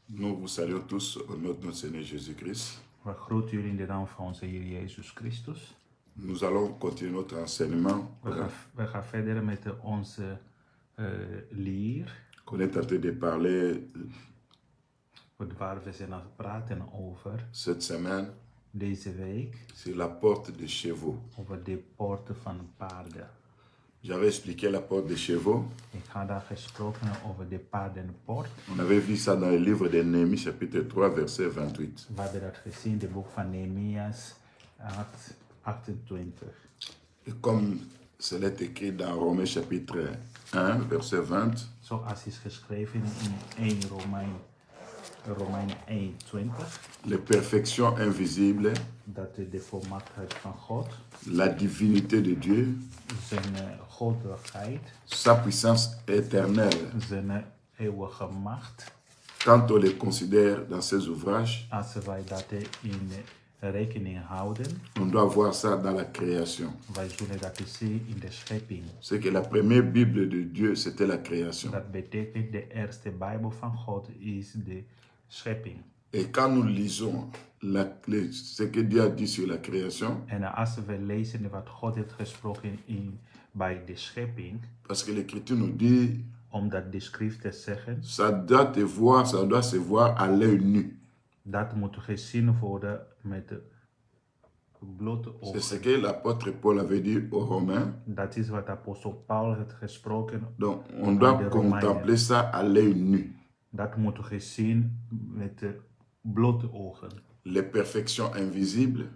Nous vous saluons tous au nom de notre Seigneur Jésus-Christ. We groeten jullie in de naam van onze Heer Jezus Christus. Nous allons continuer notre enseignement. We gaan verder met onze leer. On est en train de parler Waar we zijn aan het praten over cette semaine deze week. sur la porte de chevaux. Over de poorten van paarden. J'avais expliqué la porte de chevaux. Ik had daar gesproken over de paardenpoort. On avait vu ça dans le livre de Néhémie, chapitre 3, verset 28. We hebben dat gezien in het boek van Nehemias 28. Et comme c'est écrit dans Romains, chapitre 1, verset 20, Zoals is geschreven in 1 Romein 1:20. les perfections invisibles, Dat de volmaaktheid van God, la divinité de Dieu, zijn goddelijkheid, sa puissance éternelle, zijn eeuwige macht, quand on les considère dans ses ouvrages, als wij dat in rekening houden, on doit voir ça dans la création. wij zullen dat zien in de schepping. C'est que la première Bible de Dieu, c'était la création. Dat betekent de eerste Bijbel van God is de schepping. Et quand nous lisons ce que Dieu a dit sur la création, En als we lezen wat God heeft gesproken bij de schepping, parce que l'Écriture nous dit, omdat de schriften zeggen, ça doit se voir à l'œil nu. dat moet gezien worden met de blote C'est ce ogen. que l'apôtre Paul avait dit aux Romains. Dat is wat apostel Paulus heeft gesproken. Donc, on doit de contempler ça à l'œil nu. Dat moet gezien met de blote ogen. Les perfections invisibles,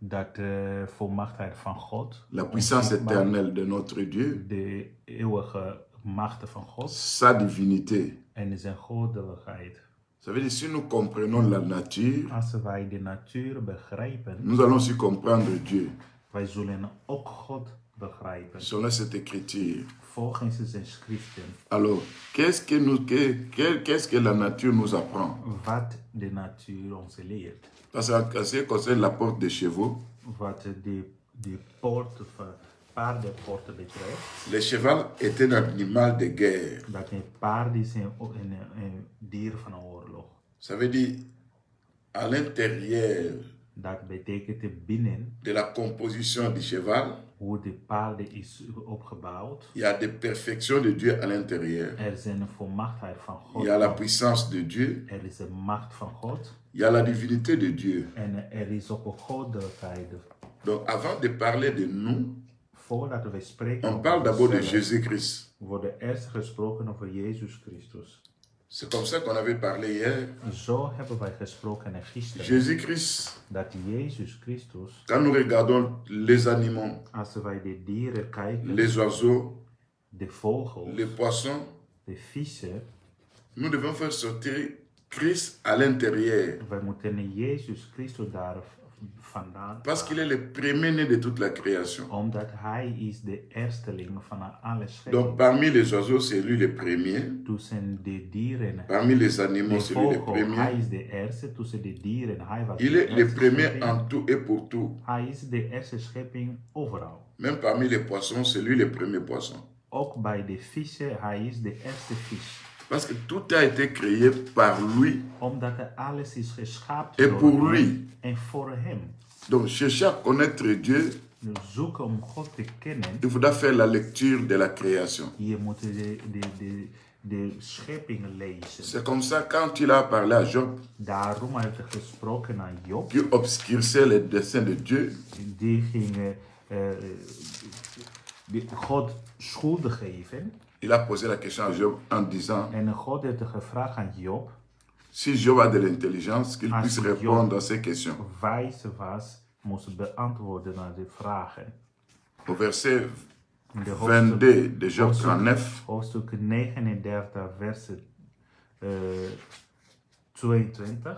Dat de volmaaktheid van God, la puissance éternelle de notre Dieu, de eeuwige machten van God sa divinité. en zijn goddelijkheid. Ça veut dire, si nous comprenons la nature, Als wij de natuur begrijpen, nous allons aussi comprendre Dieu. wij zullen ook God begrijpen. Selon cette écriture. Volgens zijn schriften. Alors, qu'est-ce que la nature nous apprend? Wat de natuur ons leert. Parce que ce qui concerne la porte des chevaux, Wat de poort van paardenpoorten betreft. le cheval est un animal de guerre. Dat een paard is een dier van oorlog. Ça veut dire, à l'intérieur Dat betekent binnen de la composition du cheval, hoe de paarden is opgebouwd. il y a des perfections de Dieu à l'intérieur. Er is een volmaaktheid van God. Il y a la puissance de Dieu. Er is een macht van God. Il y a la divinité de Dieu. En er is ook een goddelijkheid. Donc, avant de parler de nous, Voordat we spreken on parle d'abord de onszelf, Jésus-Christ. wordt eerst gesproken over Jezus Christus. C'est comme ça qu'on avait parlé hier. Zo hebben wij gesproken gisteren. Jésus-Christ, Dat Jezus Christus, quand nous regardons les animaux, als wij de dieren kijken, les oiseaux, de vogels, les poissons, de vissen, nous devons faire sortir Christ à l'intérieur. wij moeten Jezus Christus daar vandaan Parce qu'il est le premier-né de toute la création. omdat hij is de eersteling van alle schepping. Donc parmi les oiseaux, c'est lui le premier. Tussen de dieren, Parmi les animaux, de c'est lui le vogel, hij premier. is de eerste. Tussen de dieren, hij was Il de est le eerste premier schepping. en tout et pour tout. Hij is de eerste schepping overal. Même parmi les poissons, c'est lui le premier poisson. Ook bij de vissen, hij is de eerste vis. Parce que tout a été créé par lui. Omdat er alles is geschapen Et door pour hem lui. en voor hem. Donc chercher à connaître Dieu, Dus zoeken om God te kennen. il faudra faire la lecture de la création. Je moet de schepping lezen. C'est comme ça quand il a parlé à Job, Daarom heeft hij gesproken aan Job. qui obscurcissait les desseins de Dieu. Die ging God schuldig geven. Il a posé la question à Job en disant, En God heeft gevraagd aan Job. si Job a de l'intelligence, qu'il Als puisse Job répondre à ces questions. wijs was, moest beantwoorden naar de vragen. Au verset In de 22 de Job 39, hoofdstuk 39, vers 22.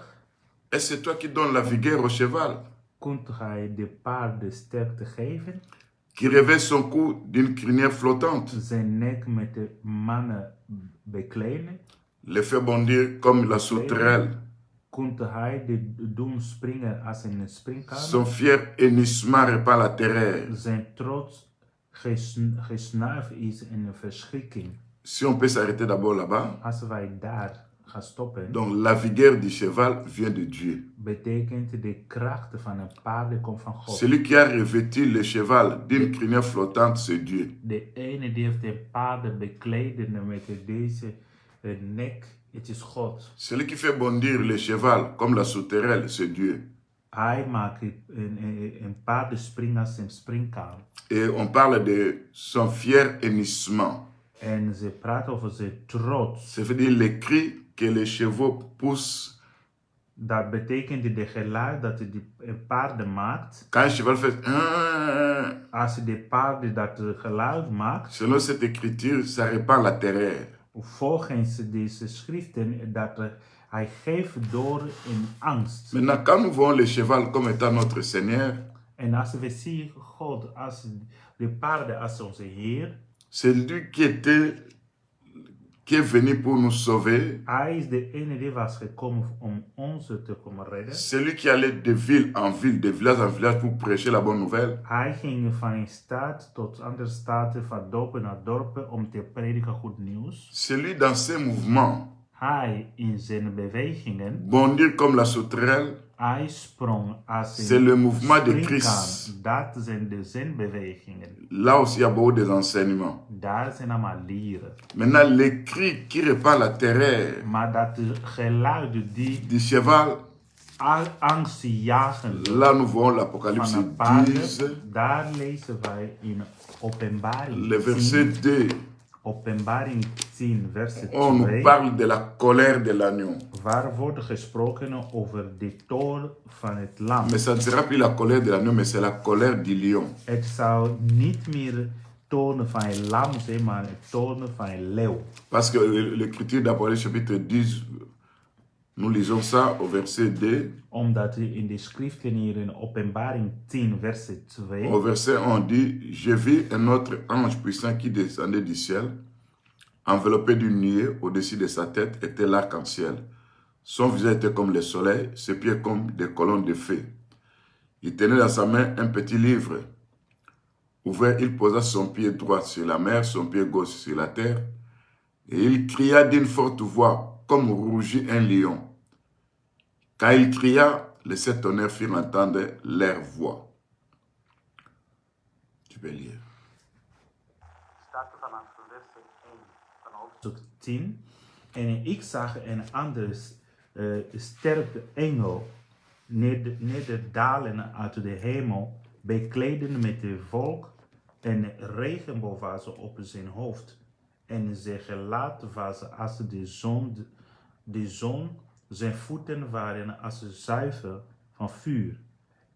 est-ce c'est toi qui donnes la vigueur au cheval, Kunt gij de paarden sterkte geven? qui réveille son cou d'une crinière flottante, Zijn nek met de mannen bekleden? les fait bondir comme la sauterelle, Kunt hij de doen springen als een springkaan? son fier hennissement répand la terreur. Zijn trots gesnuif is een verschrikking. Si on peut s'arrêter d'abord là-bas, Als wij daar gaat stoppen, Donc la vigueur du cheval vient de Dieu. betekent de kracht van een paard komt van God. Celui qui a revêtu le cheval d'une crinière flottante, c'est Dieu. De ene die heeft een paard bekleden met deze nek, het is God. Celui qui fait bondir le cheval comme la sauterelle, c'est Dieu. Hij maakt een paard springen als een springkaan. Et on parle de son fier hennissement. En ze praten over zijn trots. Ça veut dire les cris que les chevaux poussent. Dat betekent de geluid dat de paarden maakt. Quand un cheval fait Als de paard dat geluid maakt, selon cette écriture, ça répand la terreur. volgens deze schriften, dat hij geeft door in angst. Maintenant, quand nous voyons le cheval comme étant notre Seigneur, En als we zien God als de paarden als onze Heer, c'est lui qui est venu pour nous sauver. hij is de ene die was gekomen om ons te komen redden. C'est lui qui allait de ville en ville, de village en village pour prêcher la bonne nouvelle. Hij ging van een stad tot andere staten, van dorpen naar dorpen om te prediken goed nieuws. C'est lui dans ses mouvements, Hij in zijn bewegingen, bondir comme la sauterelle, hij sprong als c'est le mouvement de springkaan. Christ. Dat zijn de zinbewegingen. Là aussi, il y a beaucoup des enseignements. Daar zijn allemaal leren. Maintenant, les cris qui répand la terreur Maar dat de geluiden die du cheval, angst jagen là nous voyons van l'Apocalypse een paarden, 10, daar lezen wij in Openbaring le 10. verset 2. Openbaring 10, verset On nous 2, parle de la colère de l'agneau. waar wordt gesproken over de toorn van het lam. Mais ça ne sera plus la colère de l'agneau, mais c'est la colère du lion. Het zou niet meer toorn van een lam zijn, maar het toorn van een leeuw. Parce que l'écriture d'Apocalypse chapitre 10, nous lisons ça au verset 2. Omdat in de schriften hier in Openbaring 10, verset 2, Au verset 1, on dit, je vis un autre ange puissant qui descendait du ciel, enveloppé d'une nuée, au-dessus de sa tête était l'arc-en-ciel. Son visage était comme le soleil, ses pieds comme des colonnes de feu. Il tenait dans sa main un petit livre. Ouvert, il posa son pied droit sur la mer, son pied gauche sur la terre, et il cria d'une forte voix, comme rougit un lion. Quand il cria, les sept tonnerres firent entendre leur voix. Tu peux lire. staat er vanaf vers 1 van hoofdstuk 10. En ik zag een andere sterke engel nederdalen uit de hemel, bekleden met de volk, en regenboog was op zijn hoofd. En zijn gelaat was als de zon, zijn voeten waren als zuiver van vuur.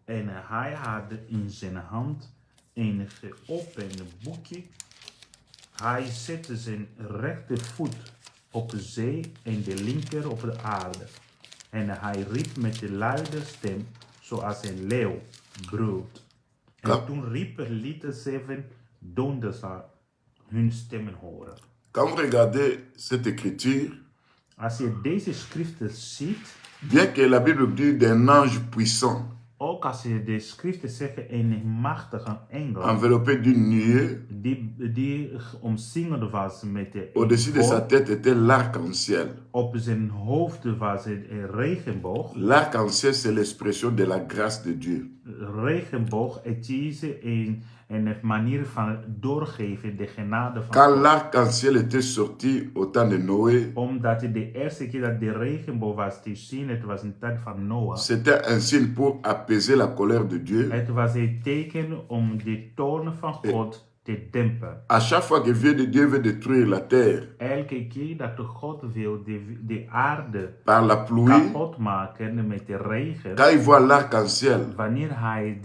En hij had in zijn hand een geopend boekje. Hij zette zijn rechtervoet op de zee en de linker op de aarde. En hij riep met de luide stem, zoals een leeuw brult. En toen lieten 7 donders hun stemmen horen. Quand vous regardez cette écriture, Als je deze schriften ziet, bien que la Bible dit d'un ange puissant, ook als je de schriften zeggen een machtige engel, enveloppé d'une nuée, die omsingeld was met de au-dessus de sa tête était l'arc-en-ciel. op zijn hoofd was een regenboog. L'arc-en-ciel, c'est l'expression de la grâce de Dieu. Regenboog, het is een manier van doorgeven de genade van Quand God. l'arc-en-ciel était sorti au temps de Noé, Omdat de eerste keer dat de regenboog was te zien, het was een tijd van Noah. c'était un signe pour apaiser la colère de Dieu. Het was een teken om de toorn van God te dempen. À chaque fois que Dieu veut détruire la terre Elke keer dat God wil de aarde par la pluie, kapot maken met de regen, quand il voit l'arc-en-ciel, wanneer hij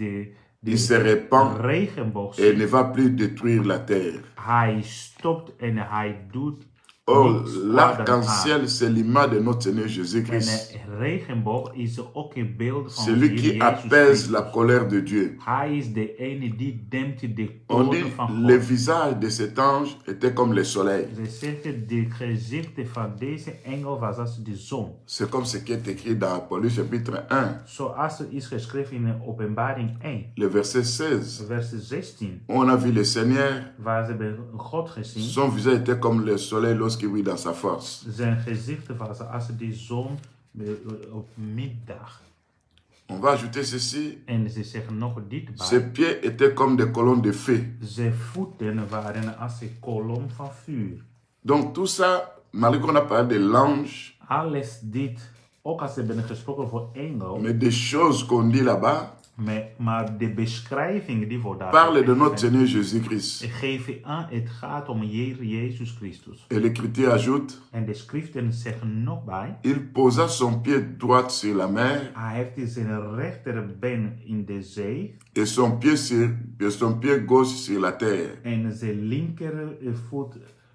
il se répand regenboog et ziet, ne va plus détruire la terre. hij stopt en hij doet Or, niets kwaad aan. l'arc-en-ciel, c'est l'image de notre Seigneur En Jésus-Christ. een regenboog is ook een beeld van Celui onze qui Heer apaise Jezus la Christus. colère de Dieu. Hij is de ene die dempt de On toorn dit van le God. visage de cet ange était comme le soleil. Ze zeggen de gezichten van deze engel was als de zon. C'est comme ce qui est écrit dans Apocalypse chapitre 1, Zoals er is geschreven in Openbaring 1, le verset 16. vers 16. On a vu le Seigneur, Waar ze hebben God gezien. son visage était comme le soleil lorsqu'il lorsqu'il brille dans sa force. Zijn gezichten was als de zon op middag. On va ajouter ceci. En ze zeggen nog dit Ses bij. pieds étaient comme des colonnes de feu. Zijn voeten waren als een kolom van vuur. Donc tout ça, malgré qu'on a parlé de l'ange, Alles dit, ook als ze hebben gesproken voor engel, mais des choses qu'on dit là-bas, maar de beschrijving die wordt daar parlent de notre gegeven, Seigneur Jésus-Christ. geven aan, het gaat om Jezus Christus. Et l'Écriture ajoute, En de schriften zeggen nog bij, il posa son pied droit sur la mer hij heeft zijn rechterbeen in de zee et son pied gauche sur la terre. en zijn linkervoet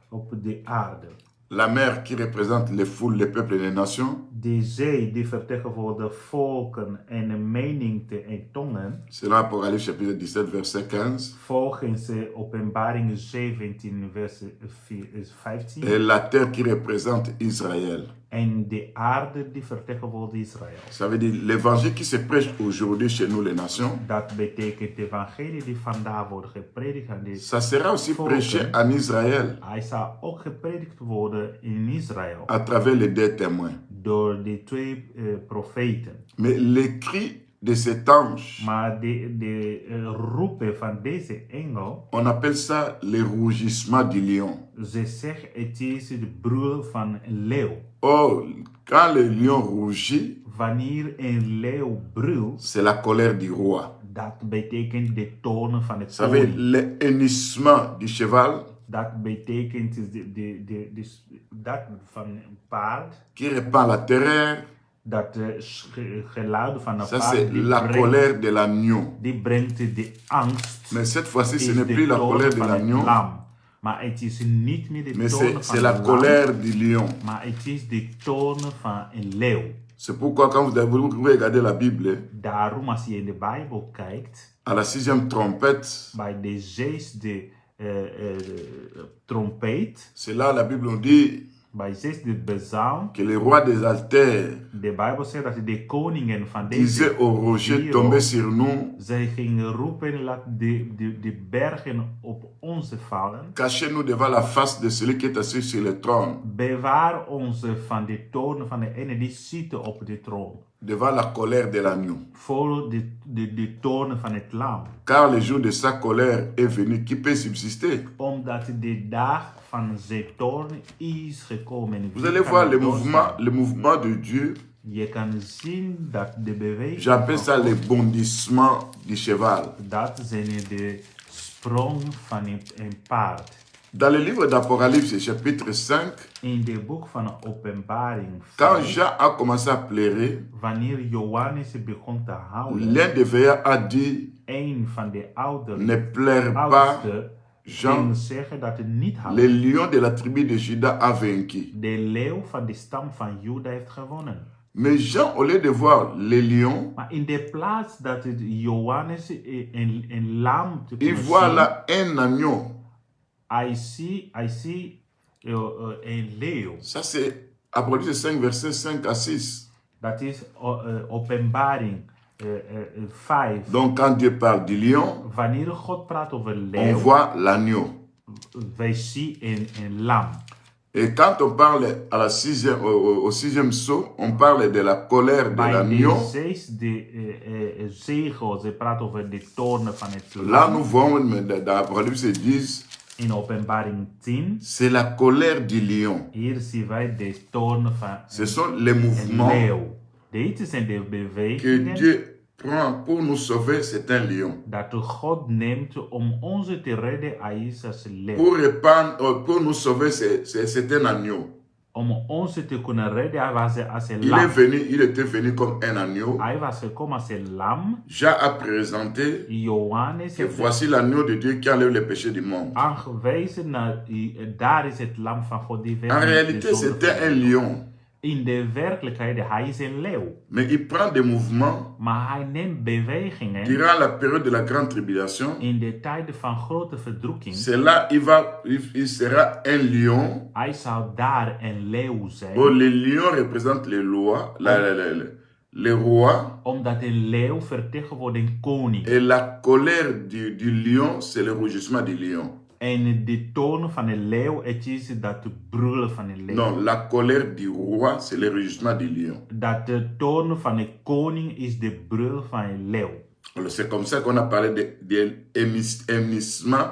op de aarde. La mer qui représente les foules, les peuples et les nations, De zee die vertegenwoordigt volken en menigte en tongen, selon Apocalypse chapitre 17, verset 15, volgens Openbaring 17 vers 15. et la terre qui représente Israël. En de aarde die vertegenwoordigt Israël. Ça veut dire l'évangile qui se prêche aujourd'hui chez nous, les nations, Dat betekent de evangelie die vandaag wordt gepredikt aan de ça sera aussi volken. prêché en Israël Hij zal ook gepredikt worden in Israël à travers les deux témoins. door de twee profeten. Mais les cris de cet ange, Maar de roepen van deze engel, on appelle ça les rugissements du lion. ze zeggen het is de brul van een leeuw. Or, quand le lion rougit, Wanneer een leeuw brult, c'est la colère du roi. dat betekent de tonen van het Ça veut dire koning. le hennissement du cheval Dat betekent dat van een paard, qui répand la terreur. dat geluid van een Ça, paard c'est la colère de l'agneau. die brengt de angst. Mais cette fois-ci, ce Is n'est de plus la tonen colère de van het l'agneau, lam. Maar het is niet meer de mais tonen c'est van la een lam, colère du lion. maar het is de tonen van een leeuw. C'est pourquoi quand vous regardez la Bible, Daarom als je in de Bijbel kijkt, à la 6e trompette, bij de zesde trompet, c'est là la Bible nous dit bij zesde bezuin, que le roi des altères de Bijbel zegt dat de koningen van disait deze au rocher, wereld, tombez sur nous, zij gingen roepen, laat de bergen op ons vallen. cachez-nous devant la face de celui qui est assis sur le trône, Bewaar ons van de toren van de ene die zit op de troon. devant la colère de l'agneau. Voor de toren van het lam. Car le jour de sa colère est venu, qui peut subsister? Omdat de dag van zijn toorn is gekomen. Vous allez voir le mouvement de Dieu. Je kan zien dat de beweging J'appelle van ça God, les bondissements du cheval. dat zijn de sprong van een paard. Dans le livre d'Apocalypse, chapitre 5, In de boek van Openbaring quand 5, Jean a commencé à pleurer, wanneer Johannes begon te houden, l'un des veillards a dit, een van de ne pleure pas, oudsten Jean, ging zeggen dat het niet le houden. lion de la tribu de Juda a vaincu. De leeuw van de stam van Juda heeft gewonnen. Mais Jean, au lieu de voir les lions, Maar in de plaats dat het Johannes een lam te il kunnen voit zien, là un agneau. hij ziet een leeuw. Ça, c'est Apocalypse 5, versets 5 à 6. Dat is Openbaring 5. Donc, quand Dieu parle du lion, Wanneer God praat over on leeuw, voit l'agneau. wij zien een lam. Et quand on parle à la au sixième saut, on parle de la colère de Bij de l'agneau. zesde zegel, ze praat over de toornen van het Là, nous lam. voyons dans Apocalypse 10, In Openbaring 10, c'est la colère du lion. hier zien wij de toornen van Ce sont les een mouvements leeuw. Dit zijn de que bewegingen Dieu prend pour nous sauver, c'est un lion. dat God neemt om ons te redden. Hij is als een leeuw. Pour nous sauver, c'est un agneau. Om ons te kunnen redden, hij was als een Il lam. était venu comme un agneau. Hij was gekomen als een lam. Jean a présenté Johannes que heeft voici l'agneau de Dieu qui enlève les péchés du monde. aangewezen naar, daar is het lam van God die En wegneemt réalité, de zonde c'était van un de lion. In de werkelijkheid, hij is een leeuw. Mais il prend des mouvements Maar hij neemt bewegingen durant la période de la grande tribulation. in de tijden van grote verdrukking. C'est là il sera un lion. Hij zou daar een leeuw zijn. Oh, le lion représente les rois. Omdat een leeuw vertegenwoordigt een koning. Et la colère du lion, c'est le rugissement du lion. En de toon van een leeuw, het is dat brullen van een leeuw. Non, la colère du roi, c'est le rugissement du lion. Dat de toon van een koning is de brul van een leeuw. Alors, c'est comme ça qu'on a parlé de hennissement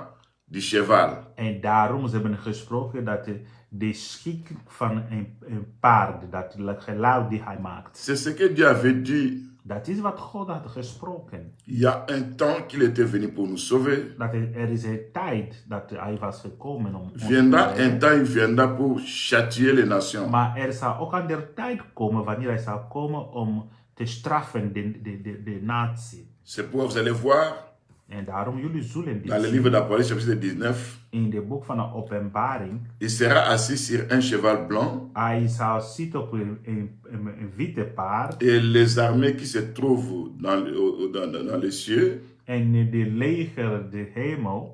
du cheval. En daarom ze hebben gesproken dat de schik van een paard, dat geluid die hij maakt. C'est ce que Dieu avait dit. Dat is wat God had gesproken. Il y a un temps qu'il était venu pour nous sauver. Dat er is een tijd dat hij was gekomen om ons te Viendra un redden. temps, il viendra pour châtier les nations. Maar er zal ook aan de tijd komen wanneer hij zal komen om te straffen de natie. C'est pourquoi vous allez voir En daarom jullie zullen dit dans le zien. livre d'Apocalypse chapitre 19, In de boek van de openbaring. il sera assis sur un cheval blanc Hij zal zitten op een witte paard. et les armées qui se trouvent dans les cieux En de leger, de hemel,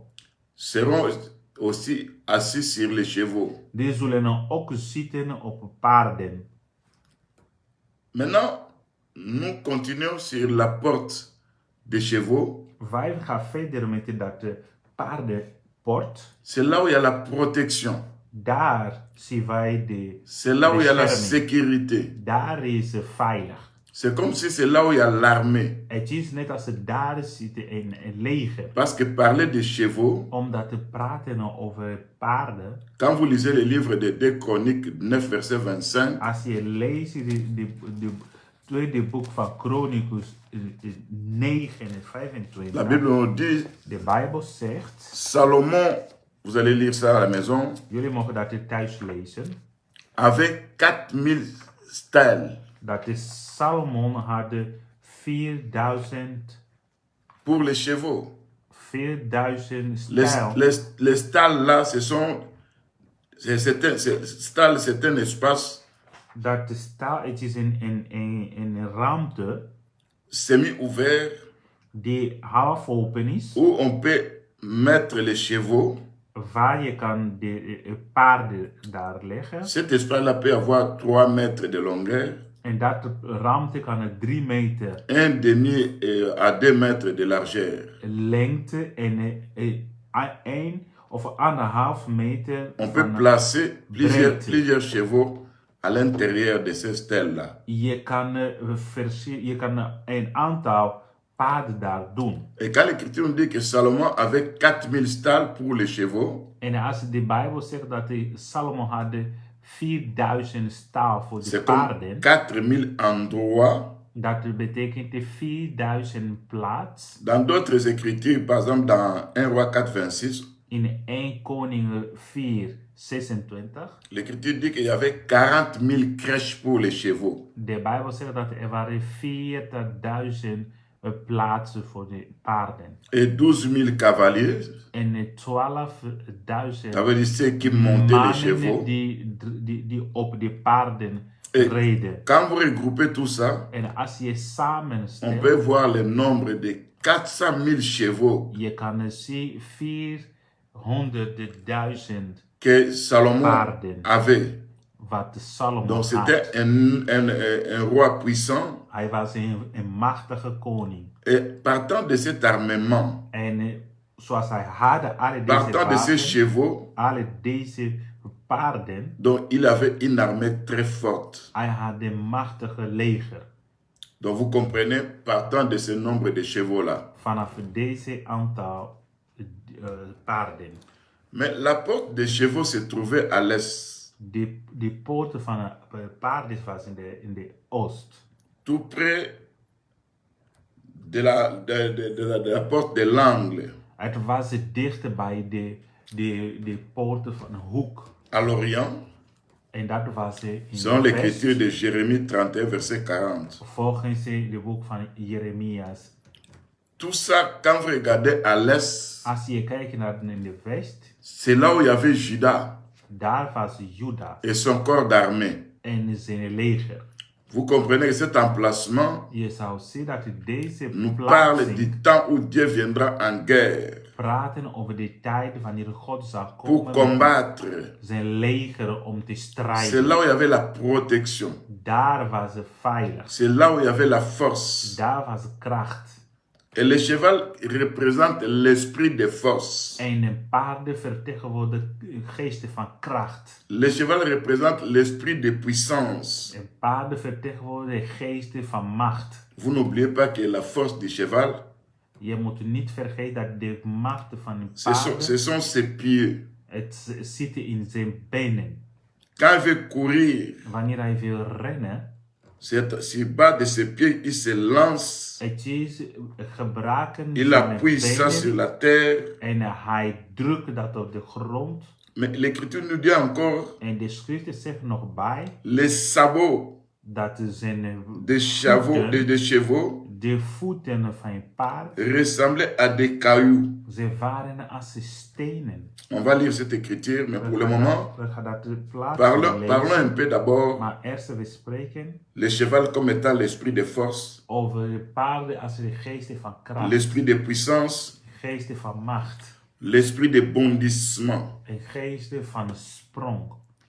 seront aussi assis sur les chevaux. die zullen ook zitten op paarden. Maintenant, nous continuons sur la porte des chevaux. Wij gaan verder met dat paardenpoort. C'est là où il y a la protection. Daar zien wij de C'est là où il y a la bescherming. sécurité. Daar is het veilig. C'est comme si c'est là où il y a l'armée. Het is net als het daar zit een leger. Parce que parler des chevaux, Omdat te praten over paarden. quand vous lisez le livre de 2 Chroniques 9, verset 25, Als je leest de tweede boek van Chronicus 9 en 25. la Bible nous dit, De Bijbel zegt, Salomon, vous allez lire ça à la maison, jullie mogen dat thuis lezen, avec 4000 stèles dat de Salomon had 4000 pour les chevaux. 4000 Les, stijl. les stalles là, c'est un espace Dat de staal, het is een ruimte semi-ouvert die half open is, où on peut mettre les chevaux. waar je kan de paarden daar leggen. Cet espace-là peut avoir 3 mètres de longueur, En dat ruimte kan 3 meter un demi à 2 mètres de largeur. lengte en 1 of 1,5 meter On peut van placer breedte. plusieurs chevaux à l'intérieur de ces stèles-là. Je kan een aantal paarden daar doen. Et quand l'Écriture nous dit que Salomon avait 4000 stalles pour les chevaux, En als de Bijbel zegt dat Salomo had 4000 staal voor de c'est comme paarden, 4000 endroits. dat betekent 4000 plaats. Dans d'autres Écritures, par exemple dans 1 Roi 4, 26, In 1 Koning 4, 26. l'Écriture dit qu'il y avait 40 000 crèches pour les chevaux. De Bijbel zegt dat er waren 40.000 plaatsen voor de paarden. Et 12 000 cavaliers, En 12.000 ça veut dire ceux qui montaient les chevaux. mannen die op de paarden Et reden. quand vous regroupez tout ça, En als je on samenstelt, peut voir le nombre de 400 000 chevaux je kan zien 400.000 que Salomon paarden avait. wat Salomo Donc had. c'était un roi puissant. Hij was een machtige koning. Et partant de cet armement, En zoals hij had alle deze partant de ces paarden, chevaux, alle deze paarden, donc il avait une armée très forte. hij had een machtige leger. Donc vous comprenez, partant de ce nombre de chevaux-là. Vanaf deze aantal paarden. Mais la porte des chevaux se trouvait à l'est, De poorten van de paarden was in de oost. tout près de la porte de l'angle, Het was dichter bij de poorten van een hoek. à l'orient, En dat was in selon de l'écriture west, de Jérémie 31, verset 40. volgens de boek van Jeremias. Tout ça, quand vous regardez à l'est, Als je kijkt naar in de west, c'est là où il y avait Judas daar was Juda et son corps d'armée. en zijn leger. Vous comprenez que cet emplacement Je zou zien dat deze nous parle plaatsing du temps où Dieu viendra en guerre praten over de tijd wanneer God zal pour komen met combattre. zijn leger om te C'est strijden. là où il y avait la protection. Daar was het veilig. C'est là où il y avait la force. Daar was kracht. Et le cheval représente l'esprit de force. En paarden vertegenwoordigen geesten van kracht. Le cheval représente l'esprit de puissance. En paarden vertegenwoordigen geesten van macht. Vous n'oubliez pas que la force du cheval, Je moet niet vergeten dat de macht van een ce paard, sont ses pieds. het zit in zijn benen. Quand il veut courir, Wanneer hij wil rennen, sur bas de ses pieds, il se lance. het is gebruiken Il zijn appuie ça sur benen la terre. en hij drukt dat op de grond. Mais l'Écriture nous dit encore, En de schrift zegt nog bij les sabots dat zijn des chevaux de voeten van een paard, ressemblaient à des cailloux. ze waren als stenen. On va lire cette écriture, mais pour le moment, We gaan dat plaatsen parlons un lezen. peu d'abord Maar eerst we spreken le cheval comme étant l'esprit de force, over de paarden als de geesten van kracht, l'esprit de puissance, geesten van macht l'esprit de bondissement. en geesten van sprong.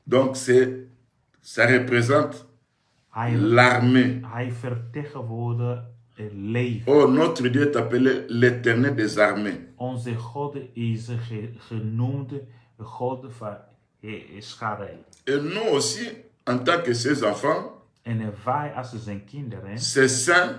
Donc ça représente l'armée. Hij vertegenwoordigt het leger. Oh, notre Dieu est appelé l'Éternel des armées. Onze God is genoemd de God van scharen. Et nous aussi, en tant que ses enfants, En wij als zijn kinderen ses saints,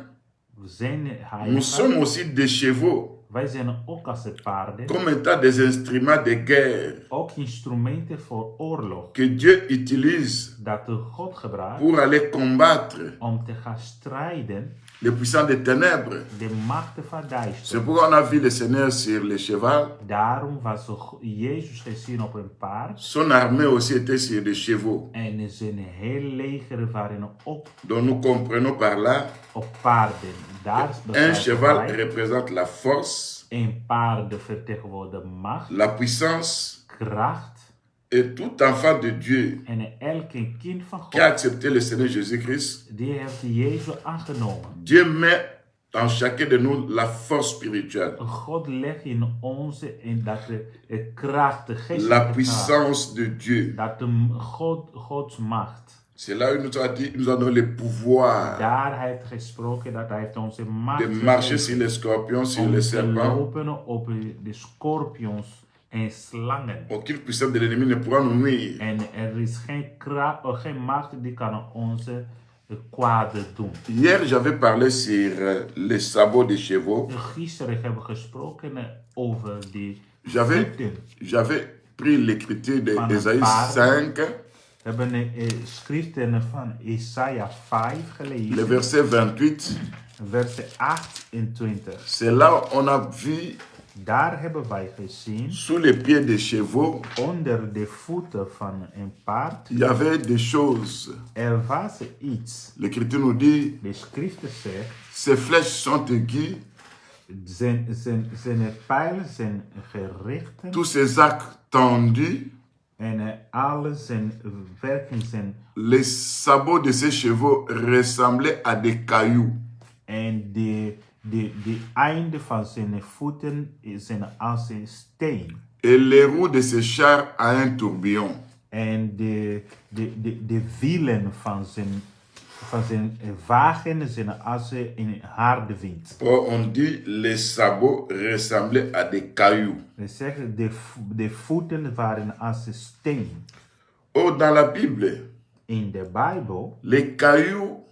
zijn nous sommes heilig. aussi des chevaux, Wij zijn ook als paarden, comme étant des instruments de guerre ook instrumenten voor oorlog. que Dieu utilise Dat de God gebruikt pour aller combattre om te gaan strijden les puissants des ténèbres. de machten van C'est duister. pourquoi on a vu le Seigneur sur le cheval. Daarom was Jezus gezien op een paard Son armée aussi était sur des chevaux. en zijn hele leger waren ook Donc nous comprenons par là, op paarden. Daar un begrijpen cheval wij, représente la force, een paard vertegenwoordigt macht, la puissance, kracht. et tout enfant de Dieu En elke kind van qui a God, accepté le Seigneur Jésus-Christ, die heeft Jezus aangenomen. Dieu met en chacun de nous la force spirituelle, God legt in onze en dat de kracht, de la geestelijke kracht, puissance de Dieu. dat de Gods macht. C'est là où il nous a dit, il nous a donné le pouvoir Daar hij heeft gesproken dat hij heeft onze macht de marcher gegeven sur les scorpions, sur om les te serpents. lopen op de scorpions en slangen. Aucune puissance de l'ennemi ne pourra nous nuire. En er is geen macht die kan onze kwade doen. Hier, j'avais parlé sur les sabots des chevaux. Gisteren hebben we gesproken over de J'avais voeten. pris l'écriture Van d'Ésaïe een paard. 5, We hebben schriften van Isaiah 5 le gelezen, verset 28. vers 28. C'est là où on a vu Daar hebben wij gezien, sous les pieds des chevaux, onder de voeten van een paard, il y avait des choses. er was iets. L'Écriture nous dit, De schriften zegt, ces flèches sont aiguës, zijn pijlen zijn gerichten tous ces arcs tendus, en alle zijn werken zijn les sabots de ces chevaux ressemblaient à des cailloux. en de einde van zijn voeten zijn als een steen. Et les roues de ces chars à un tourbillon. En de wielen van zijn wagen zijn als een harde wind. Or, on dit les sabots ressemblaient à des cailloux. We zeggen de voeten waren als een steen. Or, dans la Bible, In de Bijbel, les cailloux,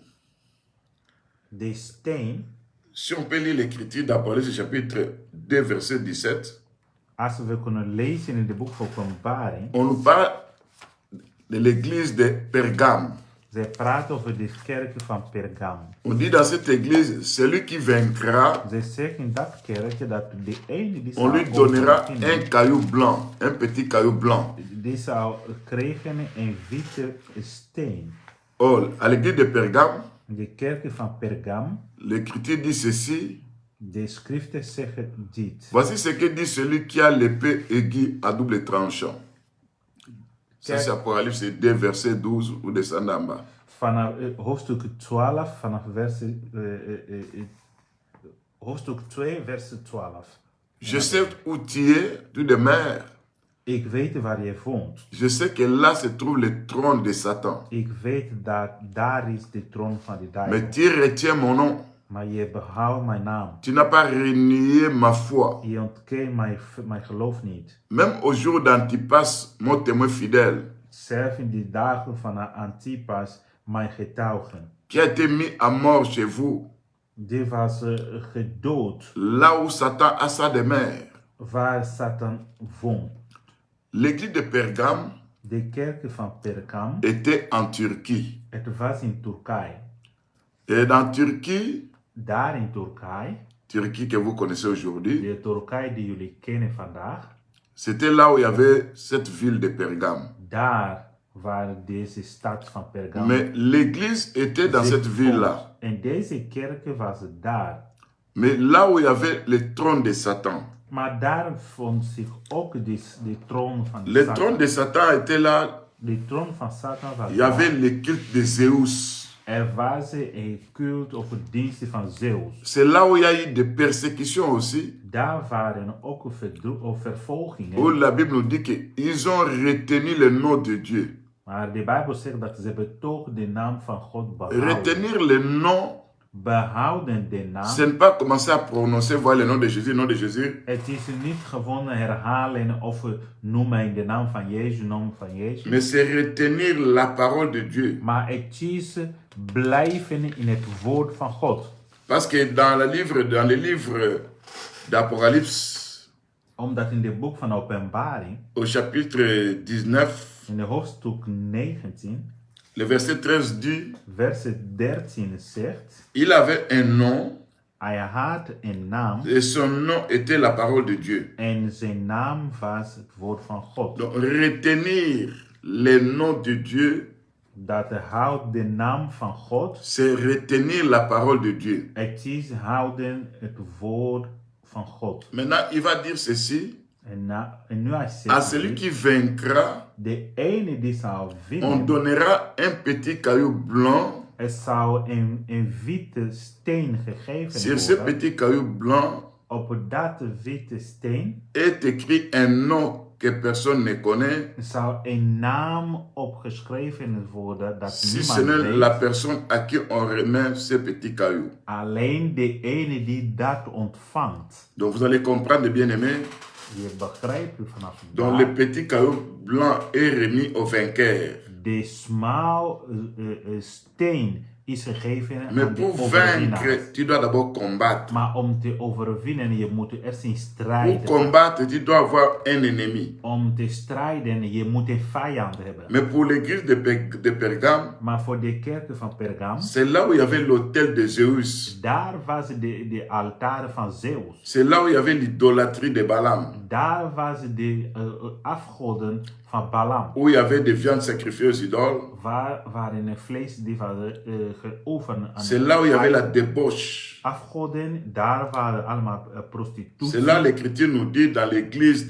de steen, si on peut lire l'écriture d'Apocalypse chapitre 2 verset 17, als we kunnen lezen in het boek van Openbaring, on nous parle de l'église de Pergame. zij praten over de kerk van Pergam. On dit dans cette église, celui qui vaincra, Zij zeggen in dat kerkje dat de ene die on lui zou donnera overwinnen, un caillou blanc, un petit caillou blanc. die zou krijgen een witte steen. Or, à l'église de Pergame, De kerk van Pergam, l'écriture dit ceci. de schriften zeggen dit. Voici ce que dit celui qui a l'épée aiguë à double tranchant. Ça, c'est Apocalypse 2, verset 12, ou descendant en bas. Vanaf hoofdstuk 12, vanaf hoofdstuk 2, vers 12. Je sais où tu es, tu demeures. Ik weet waar je woont. Je sais que là se trouve le trône de Satan. Ik weet dat daar is de troon van de Mais duivel. tu retiens mon nom. Maar je behoudt mijn naam. Tu n'as pas renié ma foi. Je ontkent mijn geloof niet. Même au jour d'Antipas, mon témoin fidèle, Zelf in die dagen van Antipas, mijn getuige. qui a été mis à mort chez vous, Die was gedood là où Satan a sa demeure. waar Satan woont. L'église de Pergame De kerk van Pergam, était en Turquie. het was in Turkije. Et dans Turquie, Daar in Turkije, Turquie que vous connaissez aujourd'hui, de Turkije die jullie kennen vandaag, c'était là où il y avait cette ville de Pergame. daar waar deze stad van Pergam. Mais l'église était dans cette ville-là. En deze kerk was daar. Mais là où il y avait le trône de Satan. Maar daar vond zich ook de troon van Le Satan. trône de Satan était là. De troon van Satan was Il y avait daar. le culte de Zeus. Er was een cult of een dienst van Zeus. C'est là où il y a eu des persécutions aussi. Daar waren ook vervolgingen. Où la Bible nous dit qu'ils ont retenu le nom de Dieu. Maar de Bijbel zegt dat ze hebben toch de naam van God behouden. Retenir le nom, Behouden de naam. c'est ne pas commencer à prononcer, voir le nom de Jésus, nom de Jésus. Het is niet gewoon herhalen of noemen de naam van Jezus, naam van Jezus. Mais c'est retenir la parole de Dieu. Maar het is blijven in het woord van God. Parce que dans le livre d'Apocalypse, Omdat in het boek van Openbaring, au chapitre 19, in de hoofdstuk 19, le verset 13 dit, vers 13 zegt, il avait un nom hij had een naam et son nom était la parole de Dieu. en zijn naam was het woord van God. Donc retenir le nom de Dieu, Dat houdt de naam van God, c'est retenir la parole de Dieu. het is houden het woord van God. Maintenant, il va dire ceci, En nu hij à zegt, celui qui vaincra, de ene die zal on winnen, donnera un petit caillou blanc. er zou een witte steen gegeven Sur ce worden. petit caillou blanc Op dat witte steen est écrit un nom que personne ne connaît, zou een naam opgeschreven worden dat si ce niemand n'est weet. la personne à qui on remet ce petit caillou. Alleen de ene die dat ontvangt. Donc vous allez comprendre, bien-aimés, Je begrijpt u vanaf donc le daar. petit caillou blanc est remis au vainqueur. De smaal steen is gegeven Mais aan de pour overwinnaars. vaincre, tu dois d'abord combattre. Maar om te overwinnen, je moet eerst in Pour strijden. combattre, tu dois avoir un ennemi. Om te strijden, je moet een vijand hebben. Mais pour l'église de Pergame, Maar voor de kerken van Pergam, c'est là où il y avait l'autel de Zeus. daar was de altaar van Zeus. C'est là où il y avait l'idolâtrie de Balaam. Daar was de afgoden van Balaam. Où il y avait des viandes sacrifiées aux idoles. Waar waren er vlees die waren geoefend aan C'est là où il y avait la débauche. afgoden. Daar waren allemaal prostitutie. C'est là l'Écriture nous dit dans l'église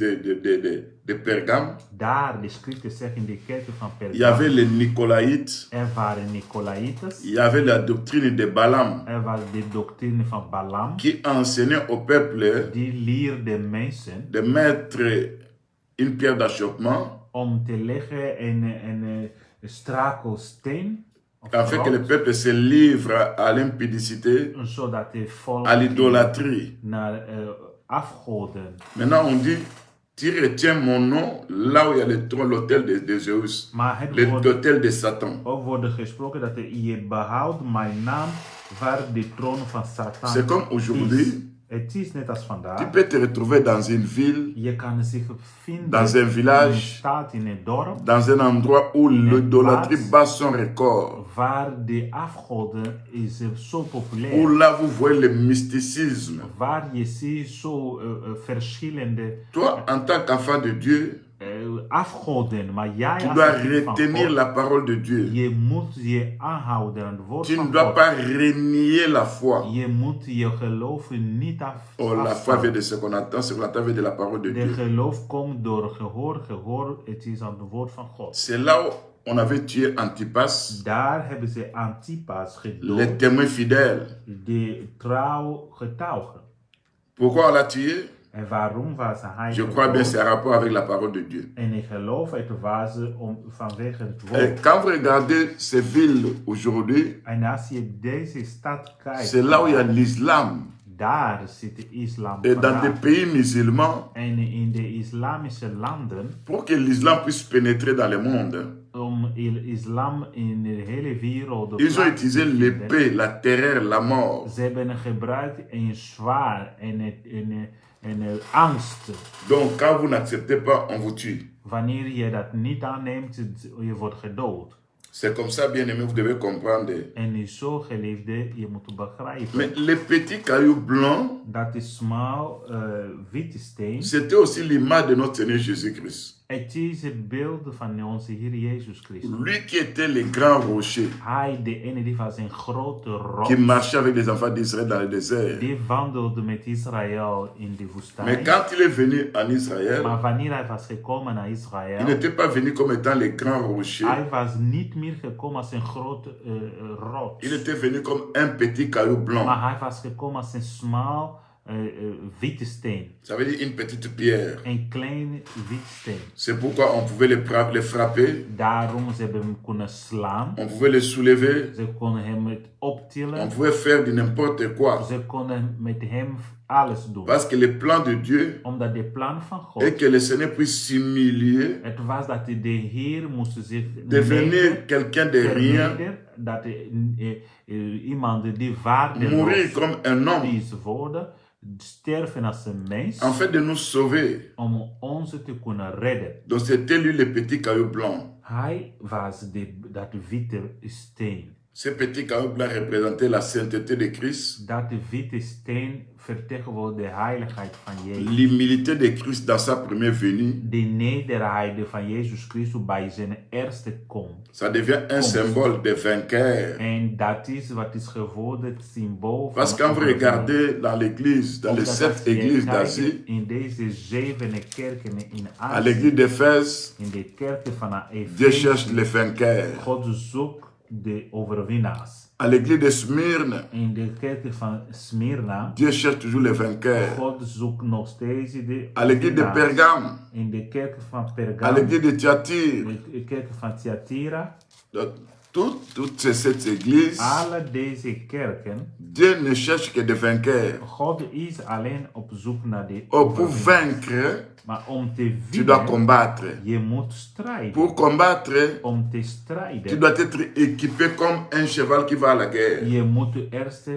de Pergame, Daar, de schriften zeggen in de kerken van il y avait Pergam, les Nicolaïtes, er waren Nicolaïters. il y avait la doctrine de Balaam Er was de doctrine van Balaam. qui enseignait au peuple Die leerde mensen de mettre une pierre d'achoppement om te leggen een strakelsteen. of afin que le rots, peuple se livre à l'impudicité, zodat de volk à l'idolâtrie. naar afgoden. Maintenant on dit, tu retiens mon nom là où il y a l'autel de Zeus, Maar het wordt l'autel de Satan. ook worden gesproken dat je behoudt mijn naam waar de troon van Satan C'est comme aujourd'hui, is. Het is net als tu vandaag. peux te retrouver dans une ville, Je kan zich vinden dans un in een village, stad, in een dorp, dans un endroit où l'idolâtrie bat son record. waar de afgoden is zo Où populair. là vous voyez le mysticisme. Waar je ziet zo verschillende Toi, en tant qu'enfant de Dieu, afgoden. Maar jij tu als dois een kind van retenir God, la parole de Dieu. je moet je aanhouden aan het woord Tu ne van dois God. pas renier la foi. Je moet je geloof niet Oh, la foi afstaan. vient de ce qu'on attend, ce qu'on attend vient de la parole de De Dieu. geloof komt door gehoor, het is aan het woord van God. C'est là où on avait tué Antipas, Daar hebben ze Antipas le gedood, témoin fidèle. de trouw getuige. Pourquoi on l'a tué? En waarom was hij Je crois bien gedood? c'est en rapport avec la parole de Dieu. En ik geloof het was vanwege het Et woord. quand vous regardez ces villes aujourd'hui, En als je deze stad kijkt, c'est là où il y a l'islam. daar zit de islam Et dans des vandaan. pays musulmans, En in de islamische landen, pour que l'islam puisse pénétrer dans le monde, om islam in de hele wereld ils ont plaats te utilisé vinden, l'épée, la terreur, la mort. ze hebben gebruikt een zwaard en angst. Donc quand vous n'acceptez pas, on vous tue. Wanneer je dat niet aanneemt, je wordt gedood. C'est comme ça, bien aimé, vous devez comprendre. En zo, geliefde, je moet begrijpen Mais les petits cailloux blancs, dat de smal witte steen, c'était aussi l'image de notre Seigneur Jésus-Christ. het is het beeld van onze Heer Jezus Christus. Lui qui était le grand rocher, Hij, de ene die was een grote rots, qui marchait avec les enfants d'Israël dans le désert. die wandelde met Israël in de Mais woestijn. quand il est venu en Israël, Maar wanneer hij was gekomen naar il Israël, n'était pas venu comme étant le grand rocher. hij was niet meer gekomen als een grote rots. Il était venu comme un petit caillou blanc. Maar hij was gekomen als een smal witte steen. Ça veut dire une petite pierre. Een kleine witte steen. C'est pourquoi on pouvait les frapper, Daarom ze hebben hem kunnen slaan. on pouvait les soulever, Ze konden hem het on optillen. pouvait faire de n'importe quoi. Ze konden met hem alles doen. Parce que le plan de Dieu Omdat de plan van God, est que le Seigneur puisse s'humilier, het was dat de Heer moest zich devenir quelqu'un de rien, vernederen, dat iemand die waardeloos mourir comme un homme, is worden, sterven als een mens, en fait de nous sauver. om ons te kunnen redden. Donc c'était lui le petit caillou blanc. Hij was dat witte steen. Ce petit caillou blanc représentait la sainteté de Christ, Dat witte steen vertegenwoordigt de heiligheid van Jezus. l'humilité de Christ dans sa première venue. De nederigheid van Jezus Christus bij zijn eerste komst. Ça devient un symbole de vainqueur. En dat is wat is geworden het symbool van Parce que quand vous regardez dans l'église, dans les 7 églises d'Asie, in deze 7 kerken in à Azië, l'église d'Éphèse, in de kerken van Dieu cherche Efeze, les vainqueurs. God zoekt de overwinnaars. À l'église de Smyrne, In de kerken van Smyrna, Dieu cherche toujours les vainqueurs. God zoekt nog steeds de À l'église de overwinnaars. Pergame, In de kerken van à Pergamum, l'église de Thyatire, de kerken van Thyatira, toutes ces 7 églises, alle deze kerken, Dieu ne cherche que des vainqueurs. God is alleen op zoek naar de Oh, pour overwinnaars. vaincre, Maar om te tu dois winnen, combattre. je moet strijden. Pour combattre, Om te tu strijden, dois être équipé comme un cheval qui va à la guerre. je moet eerst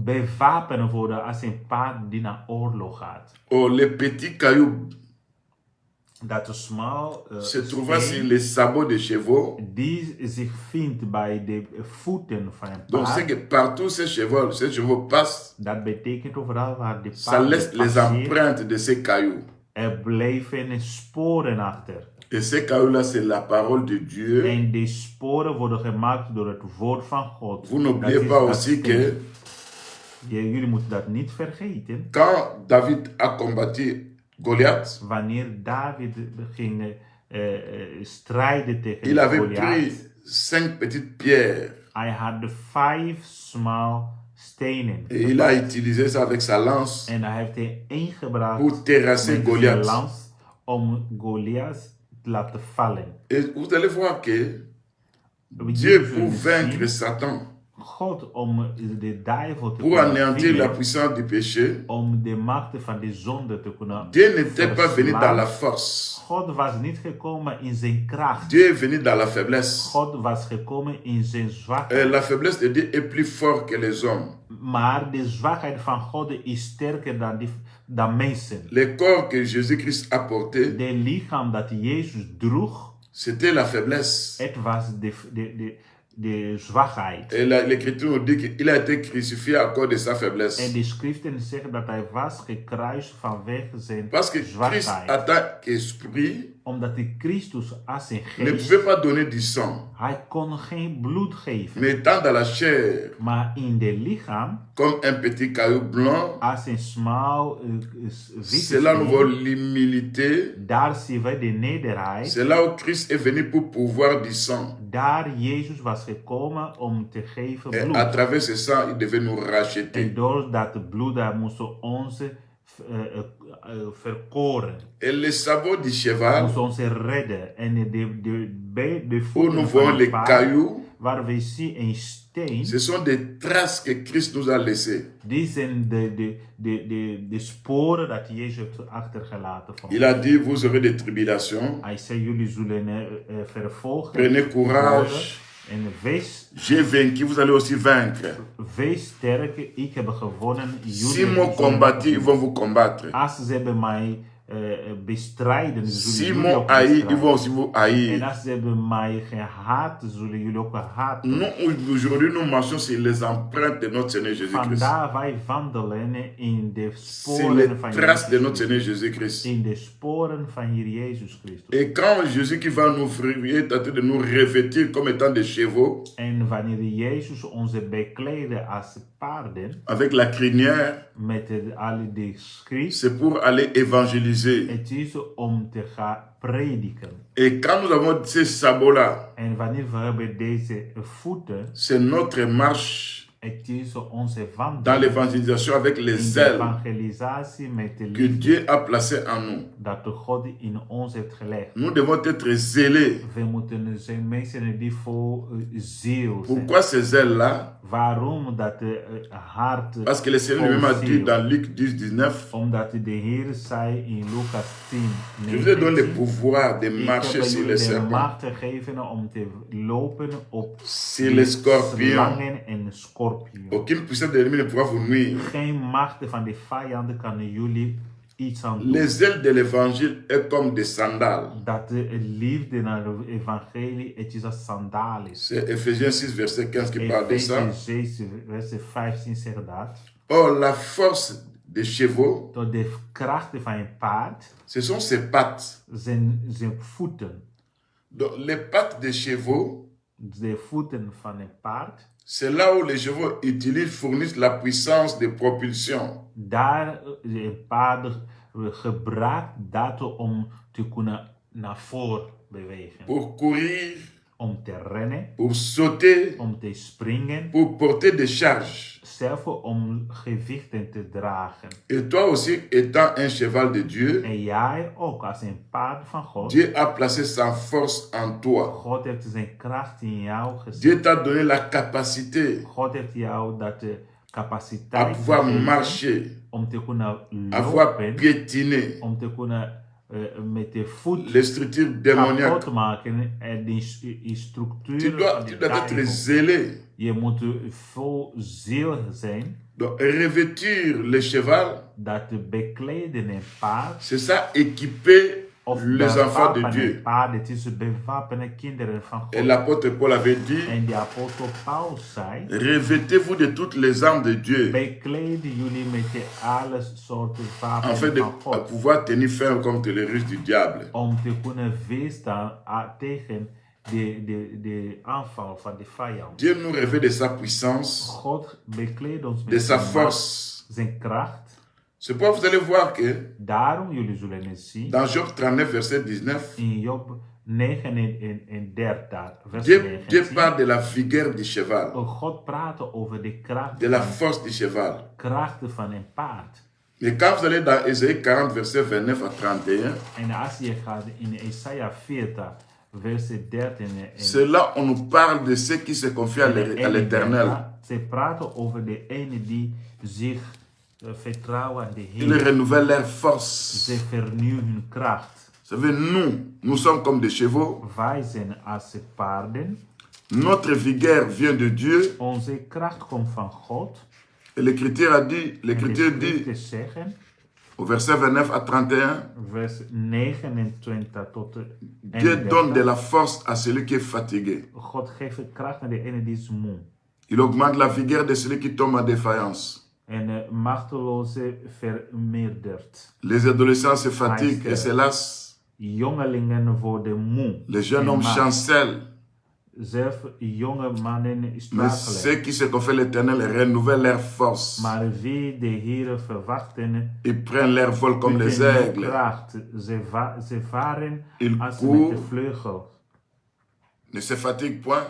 bewapend worden als een paard die naar oorlog gaat. Oh, les petits cailloux Dat is smal se trouvant sur steen les sabots des chevaux. die zich vindt bij de voeten van een Donc c'est paard. que partout ces chevaux passent, Dat betekent overal waar de ça paard laisse les passeert, empreintes de ces cailloux. er blijven sporen achter. Et ces cailloux-là, c'est la parole de Dieu. En die sporen worden gemaakt door het woord van God. Vous n'oubliez Dat is pas dat aussi steen. que Jullie moeten dat niet vergeten. quand David a combattu Goliath, Wanneer David ging strijden tegen il avait Goliath, pris 5 petites pierres hij had 5 smal stenen. et il a utilisé ça avec sa lance En hij heeft er één gebracht pour terrasser met zijn Goliath. lans om Goliath te laten vallen. Et vous allez voir que We Dieu, zullen pour vaincre zien, Satan, God om de duivel te pour anéantir la kunnen puissance du péché, om de machten van de zonde te kunnen Dieu n'était pas venu verslaan. dans la force. God was niet gekomen in zijn kracht. Dieu est venu dans la faiblesse. God was gekomen in zijn zwakheid. La faiblesse de Dieu est plus forte que les hommes. Maar de zwakheid van God is sterker dan mensen. Le corps que Jésus-Christ a porté, De lichaam dat Jezus droeg, c'était la faiblesse. het was de zwakheid. Et l'Écriture nous dit qu'il a été crucifié à cause de sa faiblesse. En de schriften zeggen dat hij was gekruist vanwege zijn Parce que Christ, zwakheid. en tant qu'esprit, Omdat de Christus als zijn ne geest, pouvait pas donner du sang. hij kon geen bloed geven. Mais étant dans la chair, Maar in de lichaam, comme un petit caillou blanc, als een smal c'est là nous witte voyons l'humilité. daar zien wij de nederigheid. C'est là où Christ est venu pour pouvoir du sang. Daar Jezus was gekomen om te geven Et bloed. à travers ce sang, il devait nous racheter. En door dat bloed, daar moesten onze verkoren. Et le sabot du Moest cheval, ons redden. En de où voeten nous van voyons het les paard, cailloux, waar we zien een steen, ce sont des traces que Christ nous a laissées. die zijn de sporen dat Jezus heeft achtergelaten voor Il ons. a dit, vous aurez des tribulations. Hij zei, jullie zullen vervolgen Prenez courage. worden. En J'ai vaincu, vous allez aussi vaincre. wees sterk, ik heb gewonnen. Si Jullie m'ont zullen combattu, ils vont vous combattre. Als ze hebben mij bestrijden, zullen Si jullie m'ont ook haï, ils bestrijden. vont aussi vous En haïr. als ze hebben mij gehaat, zullen jullie ook haten. Nous, aujourd'hui, nous marchons sur les empreintes de notre Seigneur Jésus-Christ. Vandaar wij wandelen in de Sur sporen les van traces de Jezus notre Seigneur Christus. Jésus-Christ. In de sporen van hier Jezus Christus. Et quand Jésus qui va nous est en train de nous revêtir comme étant des chevaux, En wanneer Jezus onze bekleden als paarden, avec la crinière, met alle de schrift, c'est pour aller évangéliser. het is om te gaan prediken. Et quand nous avons ces sabots-là, En wanneer we hebben deze voeten, c'est notre marche het is onze dans wandel l'évangélisation avec in les de ailes evangelisatie met de que liefde Dieu a placées en nous. dat de God in ons heeft gelegd. Nous devons être zélés. We moeten zijn mensen die vol ziel zijn. Pourquoi ces ailes-là? Waarom dat hart Parce que le Seigneur vol lui-même a dit ziel? dans Luc 10, 19, Omdat de Heer zei in Lucas 10, je vous ai donné le 19, pouvoir de ik marcher heb sur jullie les de serpents, macht gegeven om te lopen op sur les scorpions. slangen en schorpioenen. Aucune puissance de l'ennemi ne pourra vous nuire. Geen macht van de vijanden kan jullie iets aan doen. Les ailes de l'évangile est comme des sandales. Dat de liefde naar het evangelie, het is als sandalis. C'est Ephésiens 6, verset 15 qui parle de ça. Efeze 6, vers 15 zegt dat. Or, la force des chevaux, Door de krachten van een paard ce sont ses pattes. zijn voeten. Donc, les pattes des chevaux, De voeten van een paard. c'est là où les chevaux fournissent la puissance de propulsion. Daar een paard gebruikt dat om te kunnen naar voren bewegen. Pour courir, Om te rennen, pour sauter, om te springen, pour porter des charges. zelf om gewichten te dragen. Et toi aussi, étant un cheval de Dieu, En jij ook als een paard van God. Dieu a placé sa force en toi. God heeft zijn kracht in jou gezet. Dieu t'a donné la capacité God heeft jou dat de à capaciteit pouvoir gegeven marcher, om te kunnen à pouvoir lopen, piétiner om te kunnen met de voet les structures démoniaques. kapot maken en die structuur Tu van dois de être duivel. zélé. Je moet vol ziel zijn Donc, revêtir le cheval, dat de bekleden een paard c'est ça, équiper of les enfants de bewapenen Dieu. een paard. Het is bewapenen kinderen van Et God. l'apôtre Paul avait dit, En de apostel Paulus zei, revêtez-vous de toutes les armes de Dieu, bekleden jullie met de alle soorten afin wapenen de van God. pouvoir tenir ferme contre les ruses du diable. Om te kunnen weerstaan tegen de aanval van de vijand. Dieu nous revêt de sa puissance, God bekleedt ons de met sa zijn force. macht, zijn kracht. C'est pourquoi vous allez voir que Daarom, jullie zullen het zien, dans Job 39, verset 19, in Job 39, vers Dieu 19. parle de la vigueur du cheval, God praat over de kracht, de la force du cheval. krachten van een paard. Mais quand vous allez dans Ésaïe 40, verset 29 à 31, En als je gaat in Isaiah 40, vers 13 c'est là on nous parle de ceux qui se confient à l'Éternel. Ze praten over de ene die zich vertrouwen aan de Ils Heer. renouvellent leur force. Ze vernieuwen hun kracht. Vous savez, nous sommes comme des chevaux. Wij zijn als paarden. Notre vigueur vient de Dieu. Onze kracht komt van God. Et l'Écriture dit, En de l'Écriture dit Schriften zeggen, au verset 29 à 31, vers 29 tot Dieu donne de 31. la force à celui qui est fatigué. God geeft kracht aan de ene die is moe. Il augmente la vigueur de celui qui tombe en défaillance. En machteloze vermeerdert. Les adolescents se fatiguent et se lassent. Jongelingen worden moe. Les jeunes en hommes maat. chancellent. Zelf jonge mannen Mais struikelen. ceux qui se confient à l'Éternel renouvellent leur force. Maar wie de Heer verwachten, Ils prennent leur vol comme les putten nieuw aigles. kracht. Ze varen Ils als met de courent, vleugels. ne se fatiguent point.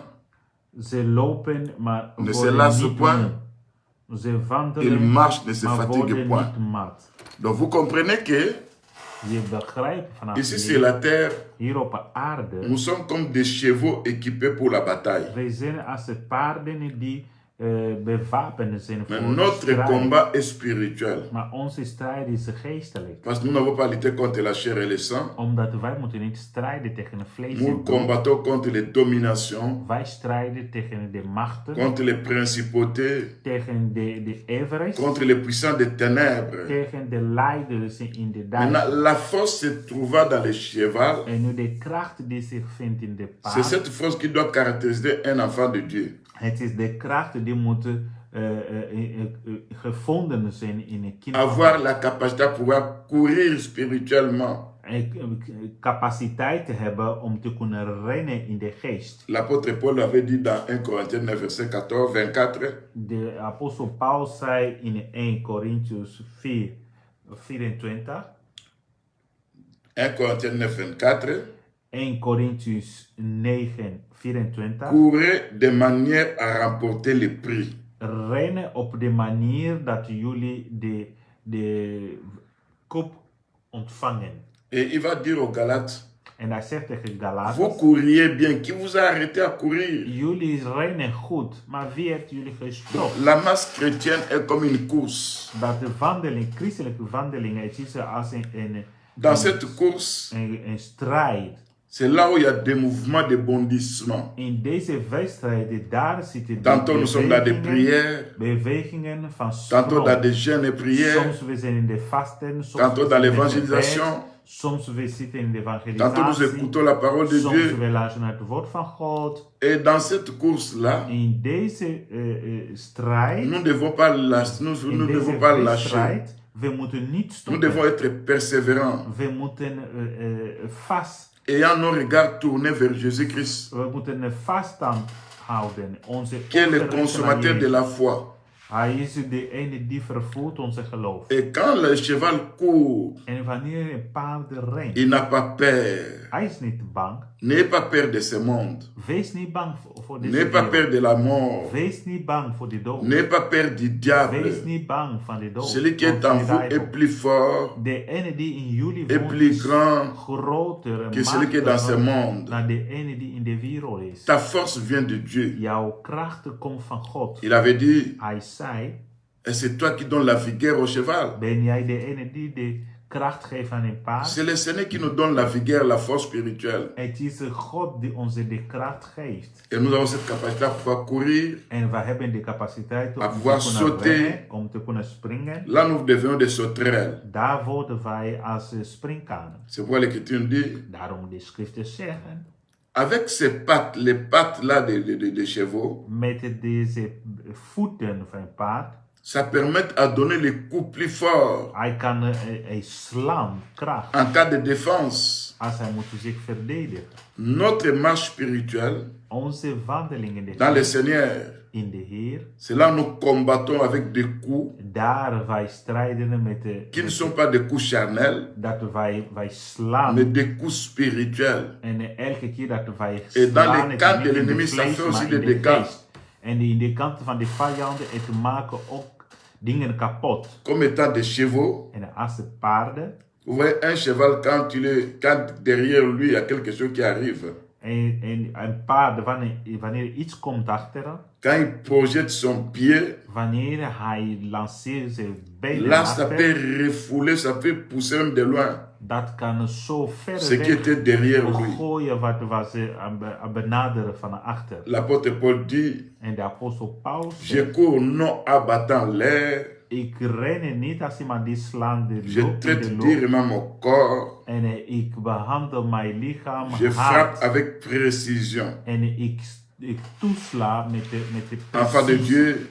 Ze lopen, maar Ne se worden lassen niet point. moe. Ze wandelen, Ils marchent, ne se maar fatiguent worden point. niet mat. Donc vous comprenez que Je begrijpt vanaf ici nu, sur la terre, hier op aarde, nous sommes comme des chevaux équipés pour la bataille. wij zijn als de paarden die bewapend zijn Mais voor de notre strijd. combat est spirituel. Maar onze strijd is geestelijk. Parce que nous n'avons pas lutté contre la chair et le sang. Omdat wij moeten niet strijden tegen het vlees Nous en bloed. combattons contre les dominations, Wij strijden tegen de machten, contre les principautés, tegen de everest, contre les puissants des ténèbres. tegen de leiders in de Maintenant, duisternis. la force se trouva dans le cheval. En nu de kracht die zich vindt in de C'est paard, cette force qui doit caractériser un enfant de Dieu. het is de kracht die moet gevonden zijn in een kind. Avoir la capacité à pouvoir courir spirituellement. Capaciteit te hebben om te kunnen rennen in de geest. L'apôtre Paul avait dit dans 1 Corinthiens 9, verset 14, 24. De apostel Paulus zei in 1 Corinthians 4, 24. 1 Corinthiens 9, 24. 1 Corinthians 9, 24. Courez de manière à remporter le prix. Rennen op de manier dat jullie de kop ontvangen. Et il va dire aux Galates, En hij zegt tegen vous Galaten, courriez bien. Qui vous a arrêté à courir? jullie rennen goed, maar wie heeft jullie gestopt? La masse chrétienne est comme une course. Dat de wandeling, christelijke wandeling, het is als Dans cette course, een strijd. c'est là où il y a des mouvements de bondissement. In deze wedstrijden, daar zitten Tantôt nous sommes dans des prières, bewegingen van tantôt dans sprong. des jeûnes et prières, Soms we zijn in de vasten, soms tantôt we dans zijn in de l'évangélisation, gebed, soms we zitten in de tantôt nous evangelisatie, écoutons la parole de soms Dieu. we luisteren naar het woord van God. Et dans cette course-là, In deze strijd, nous ne devons pas lâcher. Nous in ne devons deze pas lâcher. wedstrijd, we moeten niet Nous stoppen. devons être persévérants, We moeten vast, ayant nos regards tournés vers Jésus-Christ, we moeten vaststand houden. Onze qui est le ogen richten consommateur naar de Jezus. la foi. Hij is de ene die vervoert onze geloof. Et quand le cheval court, En wanneer een paard rent, il n'a pas peur. hij is niet bang. N'ayez pas peur de ce monde. Wees niet bang voor deze N'ayez pas peur wereld. de la mort. Wees niet bang voor de dood. N'ayez pas peur du diable. Wees niet bang van de dood. Celui qui est Van en de vous duivel. est plus fort De ene die in jullie et woont plus is grand groter en que celui qui est dans ce monde. dan de ene die in de wereld is. Ta force vient de Dieu. Jouw kracht komt van God. Il avait dit, Hij zei, et c'est toi qui donnes la vigueur au cheval. ben jij de ene die de kracht geeft aan een paard? C'est le Seigneur qui nous donne la vigueur, la force spirituelle. Het is God die ons de kracht geeft. Et nous avons cette capacité à pouvoir courir. En we hebben de capaciteit À om pouvoir te kunnen sauter. rennen, om te kunnen springen. Là, nous devenons des sauterelles. Daar worden wij als springkanen. C'est pourquoi l'Écriture dit, Daarom de schriften zeggen, avec ces pattes, les pattes là des chevaux, met deze voeten van een paard, ça permet à donner les coups plus forts hij kan slaan, kracht, en cas de défense. als hij moet zich verdedigen. Notre marche spirituelle Onze wandeling in de dans le Heer, Seigneur, in de Heer, c'est là où nous combattons avec des coups daar wij strijden met de, qui ne sont pas des coups charnels, dat wij slaan. mais des coups spirituels. En elke keer dat wij Et dans slaan, les het camps niet de in de l'ennemi, ça vlees, fait aussi maar in des de dégâts. geest. En in de kanten van de vijanden, het maken ook dingen kapot. Comme étant des chevaux. En als de paarden, Vous voyez un cheval, quand derrière lui, il y a quelque chose qui arrive. en een paard, wanneer iets komt achteren, Quand il projette son pied, wanneer hij lanceert zijn benen là, ça peut achter, refouler, ça peut pousser même de loin dat kan zo ver ce qui weg était derrière lui. gooien wat was benaderen van achter. L'apôtre Paul dit, En de apostel Paulus je zegt, cours non abattant l'air, ik ren niet als iemand die slaat de je lucht in traite de lucht. durement mon corps, En ik behandel mijn lichaam je frappe hard. avec précision. En ik toesla met de Enfant de precisie. Dieu,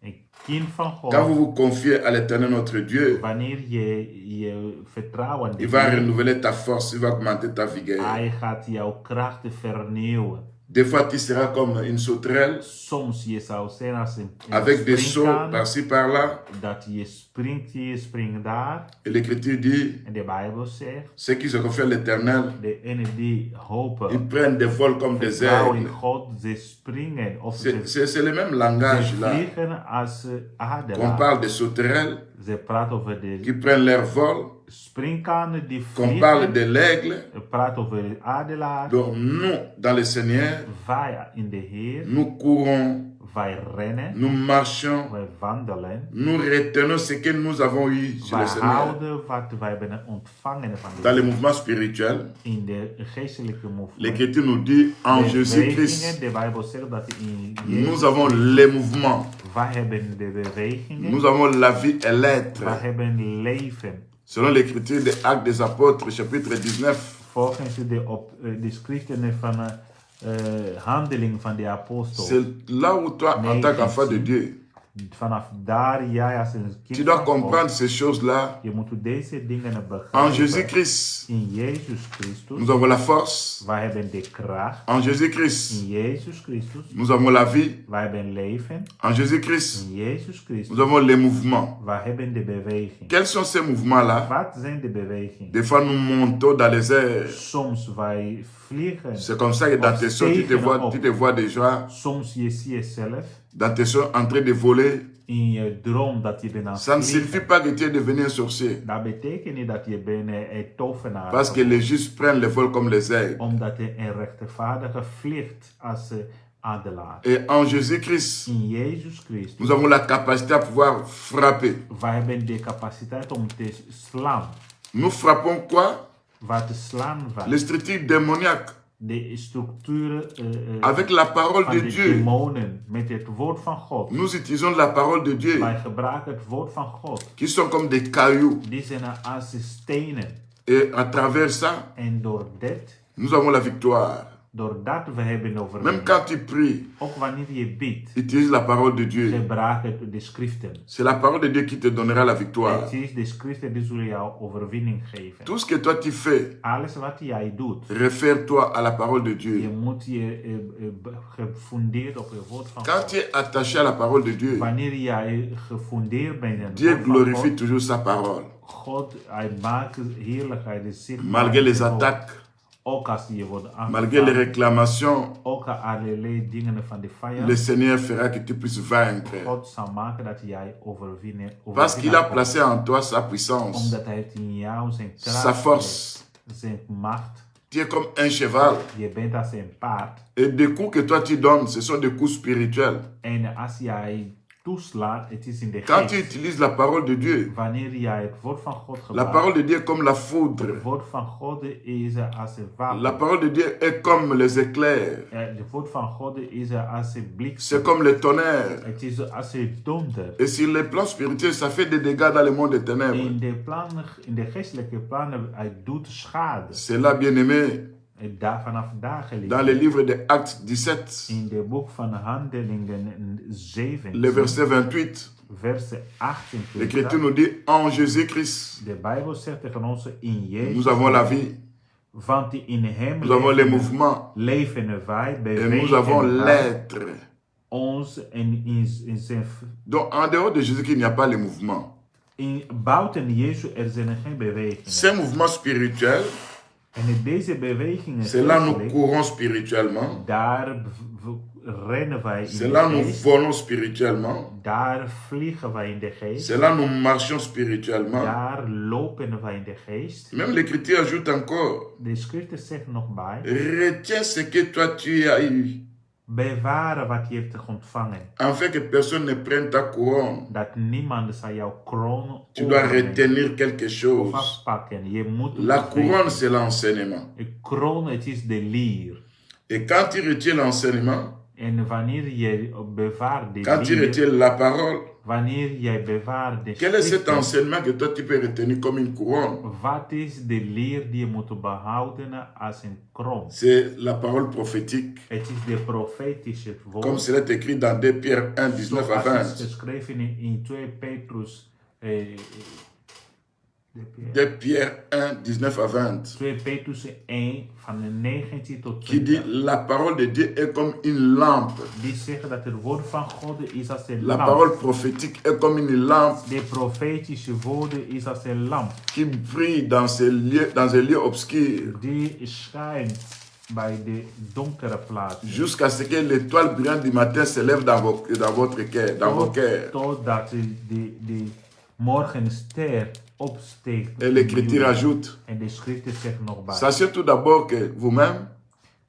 Een kind van God. quand vous vous confiez à l'Éternel notre Dieu, Wanneer je vertrouwen il va renouveler ta force, il va augmenter ta vigueur. hij gaat jouw krachten vernieuwen. Des fois, tu seras comme une sauterelle Soms je zou zijn als een avec des sauts springkaan, par-ci par-là. dat je springt hier, springt daar. Et l'Écriture dit, En de Bijbel zegt, ceux qui se confient à l'Éternel, de enen die ils hopen, prennent des vols comme des vertrouwen in aigles. God, ze springen of ze C'est le même langage là. vliegen als On adelaar. parle des sauterelles Ze praten over qui de prennent leur vol, springkanen die qu'on parle vliegen. de l'aigle. We praten over de adelaar. Donc nous, dans le Seigneur, Wij in de Heer, nous courons, wij rennen, nous marchons, wij wandelen. nous retenons ce que nous avons eu sur Wij le Seigneur. houden wat wij hebben ontvangen van Dans de le mouvement spirituel, in de geestelijke movement. l'Écriture nous dit en Jésus-Christ, De Bijbel zegt dat in nous Jezus, avons les mouvements, wij hebben de bewegingen, nous avons la vie et l'être. wij hebben leven. Selon l'Écriture des Actes des Apôtres, chapitre 19, Volgens de schriften van handeling van de apostel. c'est là où toi, en tant qu'enfant de Dieu, Vanaf daar, jij als een kind tu dois van God, comprendre ces choses-là. je moet deze dingen En begrijpen. Jésus-Christ, In Jezus Christus, nous avons la force. wij hebben de kracht. En Jésus-Christ, In Jezus Christus, nous avons la vie. wij hebben leven. En Jésus-Christ, In Jezus Christus, nous avons les mouvements. wij hebben de beweging. Quels sont ces mouvements-là? Wat zijn de bewegingen? Des fois, nous montons dans les airs. Soms wij vliegen. C'est comme ça que dans tes songs, tu te vois déjà, Soms je ziet jezelf dans tes songs, en train de voler. in je droom dat je bent aan Ça ne het signifie vliegen. pas que tu es devenu un sorcier. Dat betekent niet dat je bent een tovenaar. Parce que les justes prennent le vol comme les aigles. Omdat je een rechtvaardige vliegt als adelaar. Et en Jésus-Christ, In Jezus Christus, nous avons la capacité à pouvoir frapper. wij hebben de capaciteit om te slaan. Nous frappons quoi? Wat te slaan van Les structures démoniaques de structuren avec la parole van de de Dieu. demonen met het woord van God. Nous utilisons la parole de Dieu Wij gebruiken het woord van God. qui sont comme des cailloux. Die zijn als stenen. Et à travers ça, En door dit, nous avons la victoire. doordat we hebben Même overwinning. quand tu pries, Ook wanneer je bidt, utilise la parole de Dieu. gebruik het de schriften. C'est la parole de Dieu qui te donnera la victoire. Het is de schriften die zullen jou overwinning geven. Tout ce que toi tu fais, Alles wat jij doet, réfère-toi à la parole de je Dieu. moet je gefundeerd op het woord van Quand God. tu es attaché à la parole de Dieu, Wanneer jij gefundeerd bent in het Dieu woord van glorifie God, toujours sa parole. God, hij maakt heerlijkheid zichtbaar. Malgré les in het woord. attaques, Ook als je wordt malgré les aangevallen, réclamations, ook allerlei dingen van de vijand. le Seigneur fera que tu puisses vaincre. God zal maken dat jij overwinnen. Parce qu'il a placé en toi sa puissance, Omdat hij het in jou zijn kracht sa force. heeft, zijn macht. Tu es comme un cheval. Je bent als een paard. Et des coups que toi tu donnes, ce sont des coups spirituels. En als jij toeslaat, het is in de Quand tu geest. utilises la parole de Dieu, Wanneer jij het woord van God la gebruikt, parole de Dieu est comme la foudre. het woord van God is als een wapen. La parole de Dieu est comme les éclairs. Het woord van God is als een bliksem. C'est comme le tonnerre. Het is als een donder. Et sur les plans spirituels, ça fait des dégâts dans le monde des ténèbres. In de geestelijke plannen, hij doet schade. C'est là, bien-aimé, Vanaf daar gelezen. dans le livre des Actes 17, In de boek van Handelingen 7, le verset 28, verse 28. l'Écriture nous dit en Jésus-Christ, De Bijbel zegt tegen ons in Jezus. nous avons la vie, Want in hem nous avons les mouvements leven wij, et bewegen nous avons wij l'être. ons en in zijn. Donc en dehors de Jésus, il n'y a pas les mouvements. Buiten Jezus er zijn geen bewegingen. Ces mouvements spirituels, En in deze bewegingen, c'est là nous geestelijk, courons spirituellement, daar rennen wij in c'est de là nous geest. volons spirituellement, Daar vliegen wij in de geest. c'est là nous marchons spirituellement. Daar lopen wij in de geest. Même l'Écriture ajoute encore, De schriften zegt nog bij. retiens ce que toi tu as eu, Bewaren wat je hebt ontvangen. afin que personne ne prenne ta couronne. Dat niemand zal jouw kroon Tu dois overnemen retenir quelque of chose. afpakken. Je moet La het couronne, weten. c'est l'enseignement. De kroon, het is de leer. Et quand tu retiens l'enseignement, En wanneer je bewaart de quand tu leer, retiens la parole, wanneer jij bewaart de quel est cet schriften, enseignement que toi tu peux retenir comme une couronne? wat is de leer die je moet behouden als een kroon? C'est la parole prophétique, Het is de profetische comme woord. cela est écrit dans 2 Pierre 1, 19 à Zoals is 20. geschreven in 2 Petrus de Pierre 1, 19 à 20, 2 Petrus 1 van de 19 tot qui dit 20. la parole de Dieu est comme une lampe. Die zeggen dat het woord van God is als een La lamp. parole prophétique est comme une lampe De profetische woorden is als een lamp. qui brille dans un lieu obscur Die schijnt bij de donkere plaatsen. jusqu'à ce que l'étoile brillante du matin s'élève dans votre cœur, dans vos cœurs. Totdat de morgenster opsteekt. Et l'Écriture ajoute, En de schriften zegt nog bij. sachez tout d'abord que vous-même,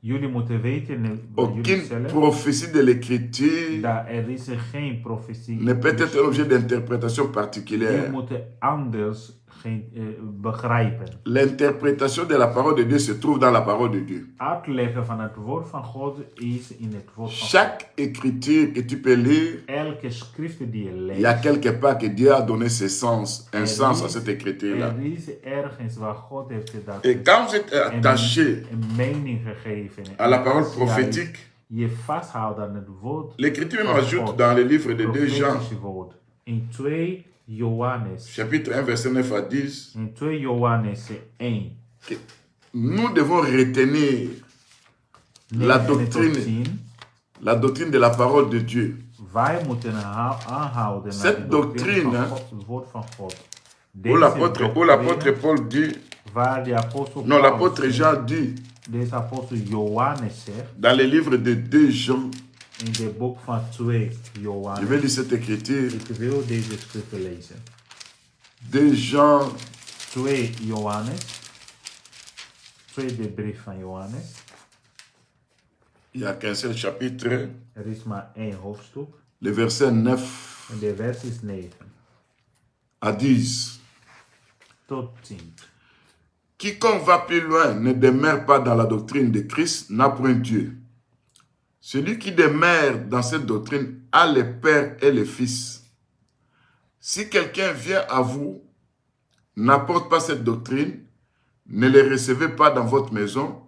Jullie moeten weten, bij jullie aucune zelf, prophétie de l'Écriture dat er is geen profetie. ne peut être l'objet d'interprétation Je particulière. moet anders begrijpen. L'interprétation de la parole de Dieu se trouve dans la parole de Dieu. Uitleggen van het woord van God is in het woord van God. Chaque écriture que tu peux lire, Elke schrift die je il y a leest, quelque part que Dieu a donné ce sens, un sens à cette écriture-là. er is ergens waar God heeft gedaan. Et quand vous êtes attaché Een mening gegeven. à la parole Als jij prophétique, je vasthoudt aan het woord. l'Écriture même van ajoute God, dans le livre de 2 Jean, profetische woord. In 2 Johannes. chapitre 1, verset 9 à 10, In 2 Johannes 1. que nous devons retenir la doctrine de la parole de Dieu. Wij moeten aanhouden naar Cette de doctrine doctrine, van God, het woord van God. Où l'apôtre Paul dit, waar de apostel non, Paulus l'apôtre Jean dit, deze apostel Johannes zegt, dans le livre de 2 Jean, in de boek van 2 je Johannes. vais lire cette écriture, Ik wil deze schriften lezen. 2 Jean, 2 Johannes. Tweede brief van Johannes. il n'y a qu'un seul chapitre, Er is maar één hoofdstuk. le verset 9 En de vers is 9 à 10. tot 10. Quiconque va plus loin ne demeure pas dans la doctrine de Christ, n'a point Dieu. Celui qui demeure dans cette doctrine a le Père et le Fils. Si quelqu'un vient à vous, n'apporte pas cette doctrine, ne le recevez pas dans votre maison,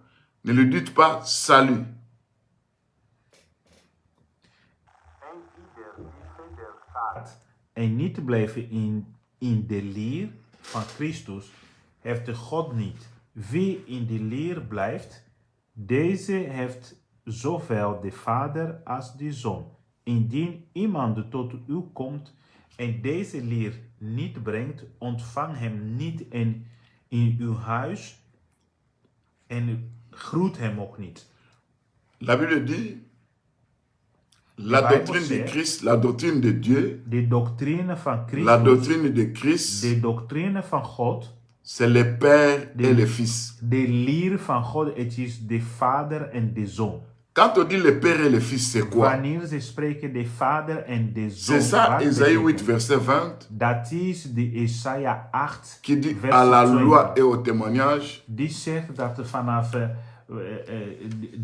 ne lui dites pas salut. En niet blijven in de leer van Christus heeft de God niet. Wie in de leer blijft, deze heeft zowel de Vader als de Zoon. Indien iemand tot u komt en deze leer niet brengt, ontvang hem niet in uw huis en groet hem ook niet. La Bible dit, la doctrine de Christ, la doctrine de Dieu, De doctrine van Christus, la doctrine de Christ, de doctrine van God, c'est le Père et le Fils. de leer van God, het is de Vader en de Zoon. Quand on dit le Père et le Fils, c'est quoi? Wanneer ze spreken de Vader en de Zoon, C'est ça, wat Ésaïe 8, betekent? verset 20, Dat is de Jesaja 8, qui dit vers à la 20. loi et au témoignage. Die zegt dat er vanaf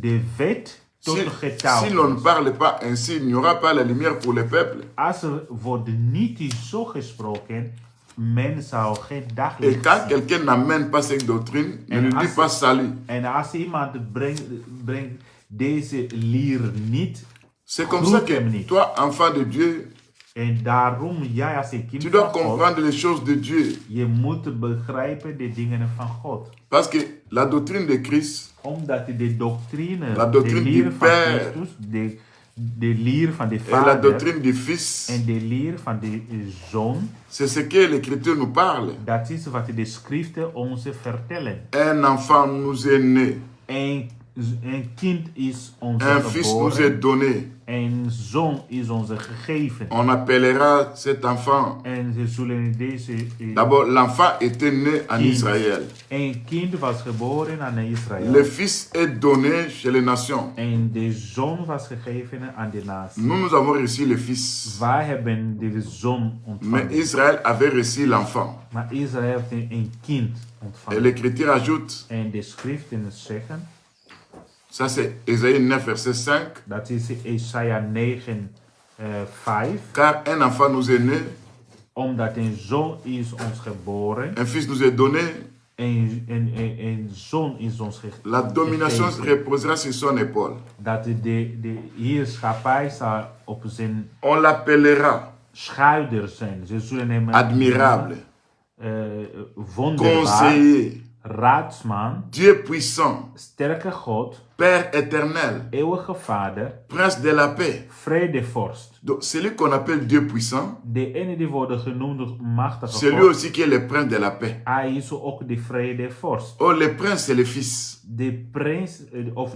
de wet tot Si, de si getuigenis. l'on ne parle pas ainsi, il n'y aura pas la lumière pour le peuple. Als er wordt niet zo gesproken, men zou geen Et daglicht quand zien. quelqu'un n'amène pas cette doctrine, ne En lui als- dit pas salut. En als iemand brengt deze leer niet, C'est comme Groet ça hem que niet. toi, enfant de Dieu, en daarom jij als een kind tu dois van God, comprendre les choses de Dieu. je moet begrijpen de dingen van God. Parce que la doctrine de Christ, Omdat de doctrine, La doctrine de leer du van Père. Christus, de leer van de et la Vader doctrine du Fils, en de leer van de Zoon, c'est ce que l'Écriture nous parle. dat is wat de schriften ons vertellen. Un enfant nous est né, Een kind is ons un fils nous est geboren, donné. een zoon is ons gegeven. On appellera cet enfant. En ze zullen deze... D'abord, l'enfant était né en Kind. Israël. Een kind was geboren aan Israël. Le fils est donné chez les nations. En de zoon was gegeven aan de natie. Nous, nous avons reçu le fils. Wij hebben de zoon Mais ontvangen. Israël avait reçu l'enfant. Maar Israël heeft een kind Et ontvangen. l'Écriture ajoute, En de schriften zeggen, ça c'est Ésaïe 9, verset 5, dat is Jesaja 9, 5. car un enfant nous est né, Omdat een zoon is ons geboren. un fils nous est donné, Een zoon is ons la domination gegeven. reposera sur son épaule. Dat de heerschappij zal op zijn On l'appellera schouder zijn. Ze zullen hem admirable, wonderbaar, conseiller, raadsman, Dieu puissant, sterke God, Père éternel, eeuwige Vader, Prince de la paix. vredevorst. Donc, celui qu'on appelle Dieu puissant, De ene die wordt genoemd machtige c'est lui God, aussi qui est le prince de la paix. hij is ook de vredevorst. Oh, le prince, c'est le fils. De prins, of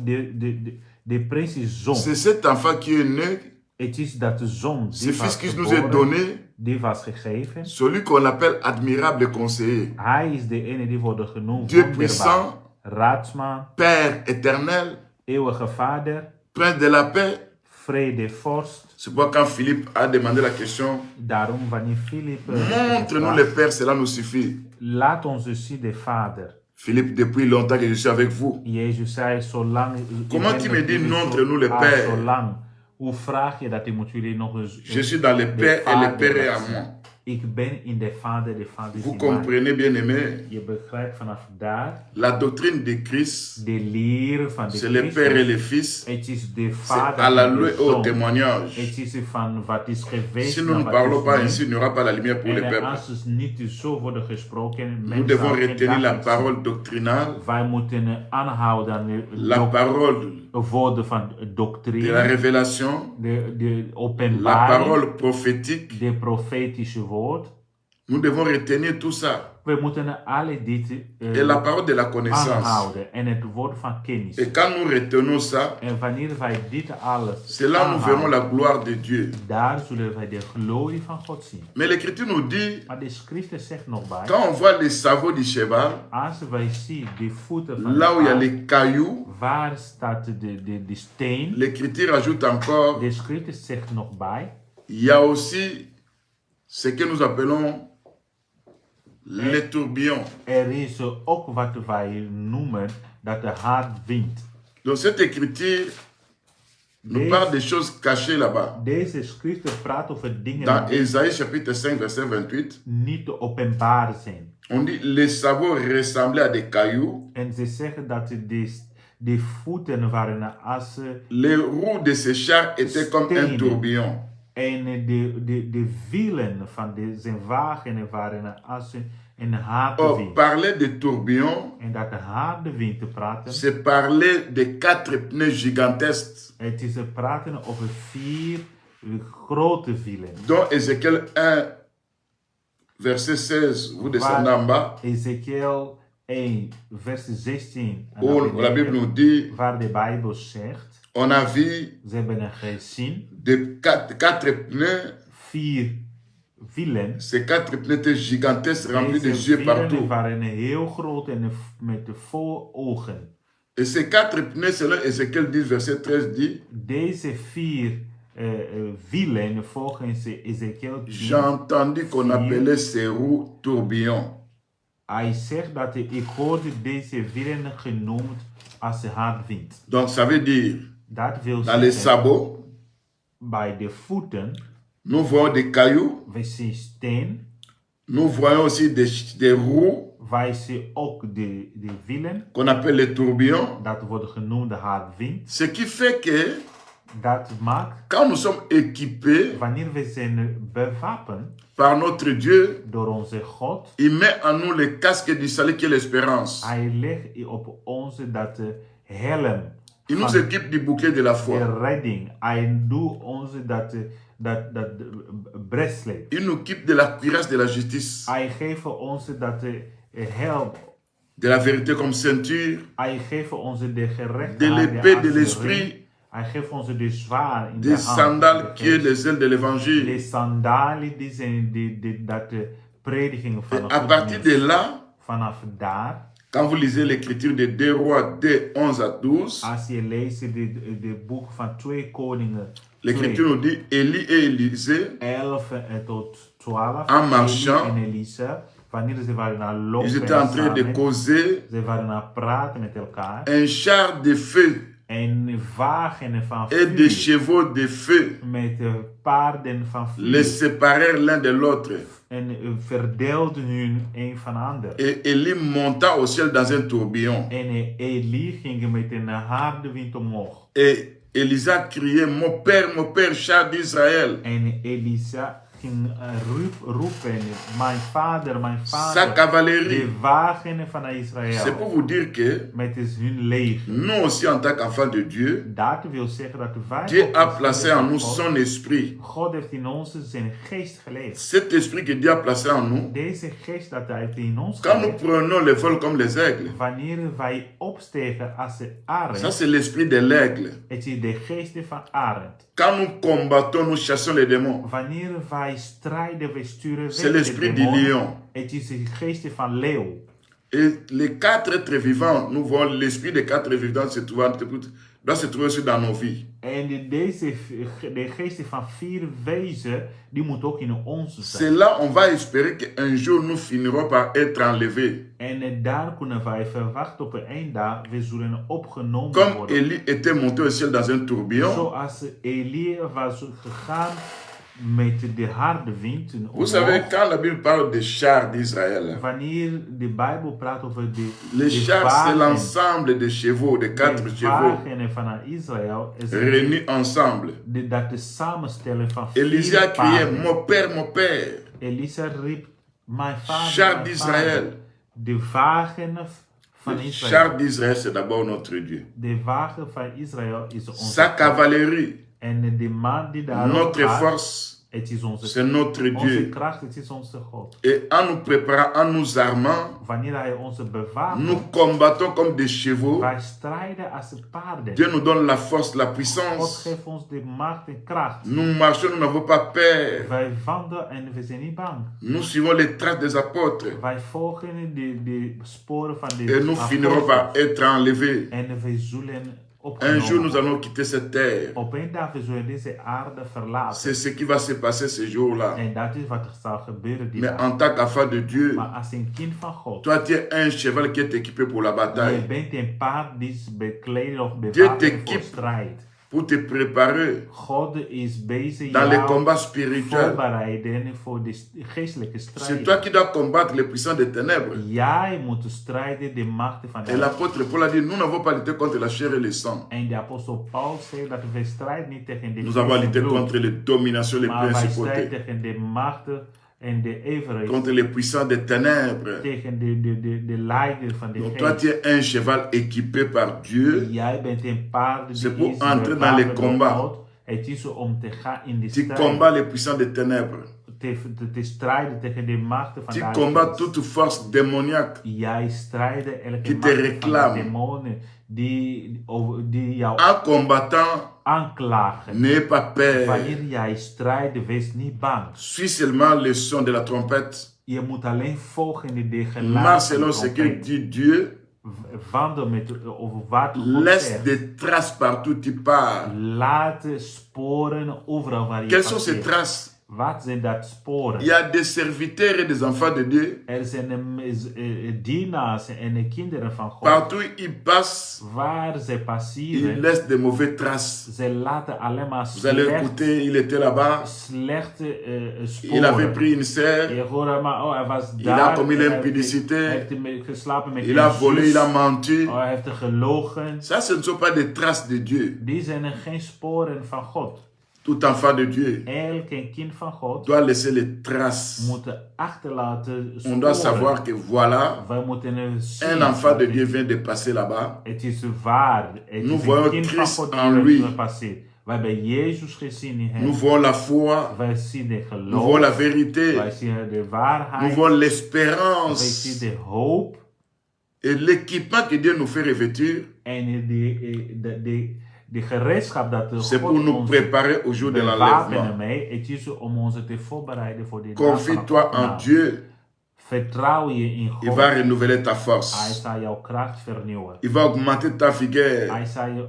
de prins is zoon. C'est cet enfant qui est né, Het is dat de zoon ce die fils was qui nous est geboren, donné, die was gegeven. celui qu'on appelle admirable conseiller, Hij is de ene die wordt genoemd Dieu wonderbaar, puissant, raadsman, Père éternel, eeuwige Vader, Prince de la paix. vredevorst. C'est pourquoi quand Philippe a demandé la question, Daarom wanneer Filip montre-nous le Père, cela nous suffit. laat ons dus zien de Vader. Philippe, depuis longtemps que je suis avec vous. Jezus zei, zolang... Comment tu me dis, montre-nous le Père? Zolang. Hoe vraag je dat ik moet jullie nog eens... Je suis dans le Père et le Père est à moi. Ik ben in de Vader is Vous in mij. comprenez, bien-aimés, Je begrijpt vanaf daar, la doctrine de Christ, de leer van de c'est le Père et le Fils. Het is de C'est Vader à la en de louer au Zoon. témoignage. Het is van wat is geweest. Si nous ne parlons pas ainsi, il n'y aura pas la lumière pour le En peuple. als het niet zo worden gesproken, Nous devons retenir la parole doctrinale, wij moeten aanhouden aan de la parole woorden van de la doctrine, révélation, de la openbaring, parole prophétique. de profetische woord. Nous devons retenir tout ça. We moeten alle dit Et la parole de la connaissance. aanhouden en het woord van kennis. Et quand nous retenons ça, En wanneer wij dit alles c'est là où nous verrons aanhouden, la gloire de Dieu. daar zullen wij de glorie van God zien. Mais l'Écriture nous dit, Maar de schrift zegt nog bij, quand on voit les sabots du cheval, als wij zien de voeten van là où il y a paard, les cailloux, waar staat de steen, l'Écriture ajoute encore, de schrift zegt nog bij, il y a aussi ce que nous appelons les tourbillons. is ook wat wij noemen dat de haardwind. Donc cette écriture nous parle des choses cachées là-bas. Deze schrift praat over dingen Dans die Ésaïe chapitre 5 verset 28, niet openbaar zijn. on dit les sabots ressemblaient à des cailloux, En ze zeggen dat de voeten waren als les roues de ces chars étaient comme un Stenen. tourbillon. en de wielen van zijn wagen waren als een harde Or, wind. parler de tourbillons, En dat de harde wind te praten, c'est parler de 4 pneus gigantesques het is praten over 4 grote wielen. dont Ézéchiel 1 verset 16, vous descendez en bas, Ezekiel 1, vers 16, en où dan la Bible nous dit, waar de Bijbel zegt, on a vu ze hebben gezien de 4 pneus, 4 wielen. ces 4 pneus étaient gigantesques remplis de Deze yeux wielen partout. waren heel groot en met vol ogen. Et ces 4 pneus, selon Ézéchiel 10 verset 13 dit, Deze 4 wielen, volgens Ezekiel 10, j'ai entendu qu'on appelait ces roues tourbillons. hij zegt dat ik hoorde deze wielen genoemd als hardwind. Donc ça veut dire, Dat wil dans les zeggen, sabots, bij de voeten, nous voyons des cailloux, wij zien steen, nous voyons aussi des roues wij zien ook de wielen, qu'on appelle les tourbillons. dat wordt genoemd de hardwind. Ce qui fait que Dat maakt, quand nous sommes équipés wanneer we zijn bewapend par notre Dieu, door onze God, il met en nous le casque du salut qui est l'espérance. hij legt op ons dat helm Il nous van équipe du bouclier de la foi. de redding. Hij doet ons dat bracelet. Il nous équipe de la cuirasse de la justice, Hij geeft ons dat helm. de la vérité comme ceinture, Hij geeft ons de gerechtigheid. de l'épée de als l'esprit, ring. Hij geeft ons de zwaar in de des hand. sandales qui est les ailes de De l'évangile. sandalen die zijn dat prediking van Et de à goede partir nieuws. de là, Vanaf daar, quand vous lisez l'écriture de 2 Rois de 11 à 12, als je leest de boek van 2 Koningen, l'écriture nous dit Élie et Élisée, 11 tot 12, En marchant, Elie en Elisa, wanneer ze waren aan ils lopen étaient en train de samen, causer. ze waren aan praten met elkaar, Un char de feu en wagen van et des vuur, chevaux de feu met paarden van les vuur, séparèrent l'un de l'autre. en verdeelden hun een van de ander. Et Élie monta au ciel dans un tourbillon. En Elie ging met een harde wind omhoog. Et Élisa criait, mon père, char d'Israël. En Elisa ging roepen, mijn vader, sa de cavalerie. wagen van C'est Israël. pour vous dire que Met is hun leger. nous aussi en tant qu'enfants de Dieu, Dat wil zeggen dat wij Dieu ook a als placé kinderen en van nous God, son esprit. God heeft in ons zijn geest gelegd. Cet esprit que Dieu a placé en nous, Deze geest dat hij heeft in ons quand nous gelegd, prenons le vol comme les aigles, wanneer wij opstegen als de ça arend, c'est l'esprit de l'aigle. het is de geest van arend. Quand nous combattons, nous chassons les démons. Wanneer wij strijden, wij sturen C'est weg de l'esprit du demonen. lion. Het is de geest van leeuw. Et les 4 êtres vivants, nous voyons l'esprit des 4 vivants doit se trouver aussi dans nos vies. En de geest van 4 wezen, die moet ook in ons C'est zijn. là on va espérer qu'un jour nous finirons par être enlevés. En daar kunnen wij verwachten op een dag, we zullen opgenomen Comme worden. Élie était monté au ciel dans un tourbillon, Zoals Elia was gegaan met de harde wind. vous savez, quand la Bible parle des chars d'Israël, Wanneer de Bijbel praat over les chars c'est l'ensemble des chevaux, des 4 de chevaux wagen van Israël, is réunis ensemble. dat de samenstelling van Élisée a 4 crié, paarden. mon père, mon père. Elisa riep, mijn vader, Chars mijn d'Israël. vader. De wagen van Les Israël. chars d'Israël, c'est d'abord notre Dieu. De wagen van Israël is onze Sa cavalerie, En de man die daarop notre gaat, force, het is onze, c'est notre onze Dieu. kracht, het is onze God. Et en nous préparant, en nous armant, Wanneer hij ons bewaart, nous combattons comme des chevaux. wij strijden als paarden. Dieu nous donne la force, la God puissance. geeft ons de macht en kracht. Nous marchons, nous n'avons pas peur. Wij wandelen en we zijn niet bang. Nous suivons les traces des apôtres. Wij volgen de sporen van de Et nous finirons par être enlevés. En we zullen Un jour, nous opgenomen. allons quitter cette terre. Op een dag we zullen deze aarde verlaten. C'est ce qui va se passer ce jour-là. En dat is wat er zal gebeuren die Mais dag. en tant qu'enfant de Dieu, Maar als een kind van God, toi, tu es un cheval qui est équipé pour la je bataille. bent een paard die is bekleed of Dieu bewapend voor t'équipe strijd. pour te préparer God is bezig dans les jou combats spirituels. voorbereiden voor de geestelijke C'est strijd. toi qui dois combattre les puissants des ténèbres. Jij moet strijden de machten van Et de l'apôtre Paul a dit, nous n'avons pas lutté contre la chair et le sang. En de apostel Paul zegt dat we strijden niet tegen de Nous avons vlees en lutté bloed, contre les dominations, les maar wij principautés, strijden tegen de machten en de everheid, contre les puissants des ténèbres. tegen de leider van de Donc toi, geest. tu es un cheval équipé par Dieu. Jij bent een paard C'est die pour is entrer dans les bewapend door combats. God. Het is om te gaan in de Tu strijd, combats les puissants des ténèbres. te strijden tegen de machten van Tu de combats duisternis. toute force démoniaque Jij strijdt elke qui te macht van réclame. de demonen die jou En combattant. aanklagen. N'ayez pas peur. Wanneer jij strijdt, wees niet bang. Suis seulement le son de la trompette. Je moet alleen volgen de Marche geluid van de selon ce que trompet. dit Dieu. Wandel met over wat God Laisse zegt. des traces partout tu pars. Laat sporen overal waar je Quelles sont ces passeert. traces? Wat zijn dat sporen? Il y a des serviteurs et des enfants de Dieu. Er zijn dienaars en kinderen van God. Partout ils passent, Waar ze ils passeren, laissent des mauvaises traces. ze laten alleen maar Vous allez écouter, il était là-bas. slechte Il avait sporen. pris une sœur. Je hoorde maar, oh, hij was Il daar. a commis hij l'impudicité. heeft geslapen met Il a een volé, zus. il a menti. Oh, hij heeft gelogen. Ça, ce ne sont pas des traces de Dieu. Die zijn er geen sporen van God. Tout enfant de Dieu Elk kind van God doit laisser les traces. moet achterlaten On doit sporen. savoir que voilà, Wij moeten zien. un enfant de Dieu vient de passer là-bas. Het is waar. Het Nous is voyons een kind van Christ God en die lui. er passeert. We hebben Jezus gezien in hem. Nous voyons la foi, Wij zien de nous voyons la geloof. vérité, Wij zien de nous waarheid. voyons Wij l'espérance. zien de hoop. Et l'équipement que Dieu nous fait revêtir, En de gereedschap dat de c'est God pour nous ons préparer au jour de bewapenen l'enlèvement. mee. Het is om ons te voorbereiden voor de dag Confie-toi van en opname. Dieu. Vertrouw je in Il God. va renouveler ta Hij force. zal jouw kracht vernieuwen. Il va augmenter ta vigueur. Hij zal je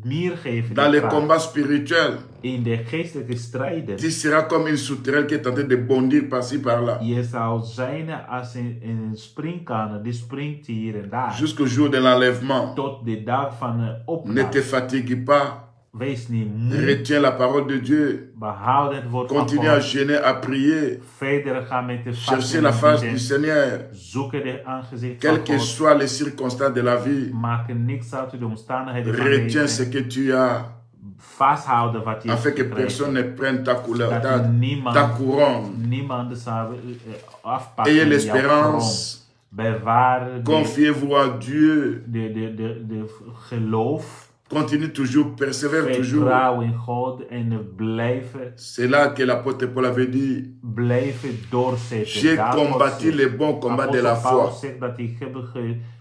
meer geven. Dans de les kracht. combats spirituels, In de geestelijke strijden. tu seras comme une sauterelle qui est en train de bondir par-ci par-là. Je zou zijn als een springkaan die springt hier en daar. Jusqu'au jour de l'enlèvement. Tot de dag van de Ne te opname. fatigue pas. Wees niet moe. Retiens la parole de Dieu. Behoud het woord van Continue à God. jeûner, à prier. Verder gaan met de Cherchez vasten la en face du bidden. Seigneur. Zoeken de aangezicht Quelles van que God. soient les circonstances de la vie, Maak er niks uit de omstandigheden van retiens ce leven. que tu as. vasthouden wat je afin hebt que gekregen. personne ne prenne ta couleur, Dat ta niemand, couronne. niemand zou afpakken Ayez jouw kroon. l'espérance. Bewaar Confiez-vous à Dieu. de geloof. Continue toujours, persévère toujours. Vertrouw in God en blijven C'est là que l'apôtre Paul avait dit, doorzetten. j'ai combattu le bon combat de la foi. Paulus zegt dat ik heb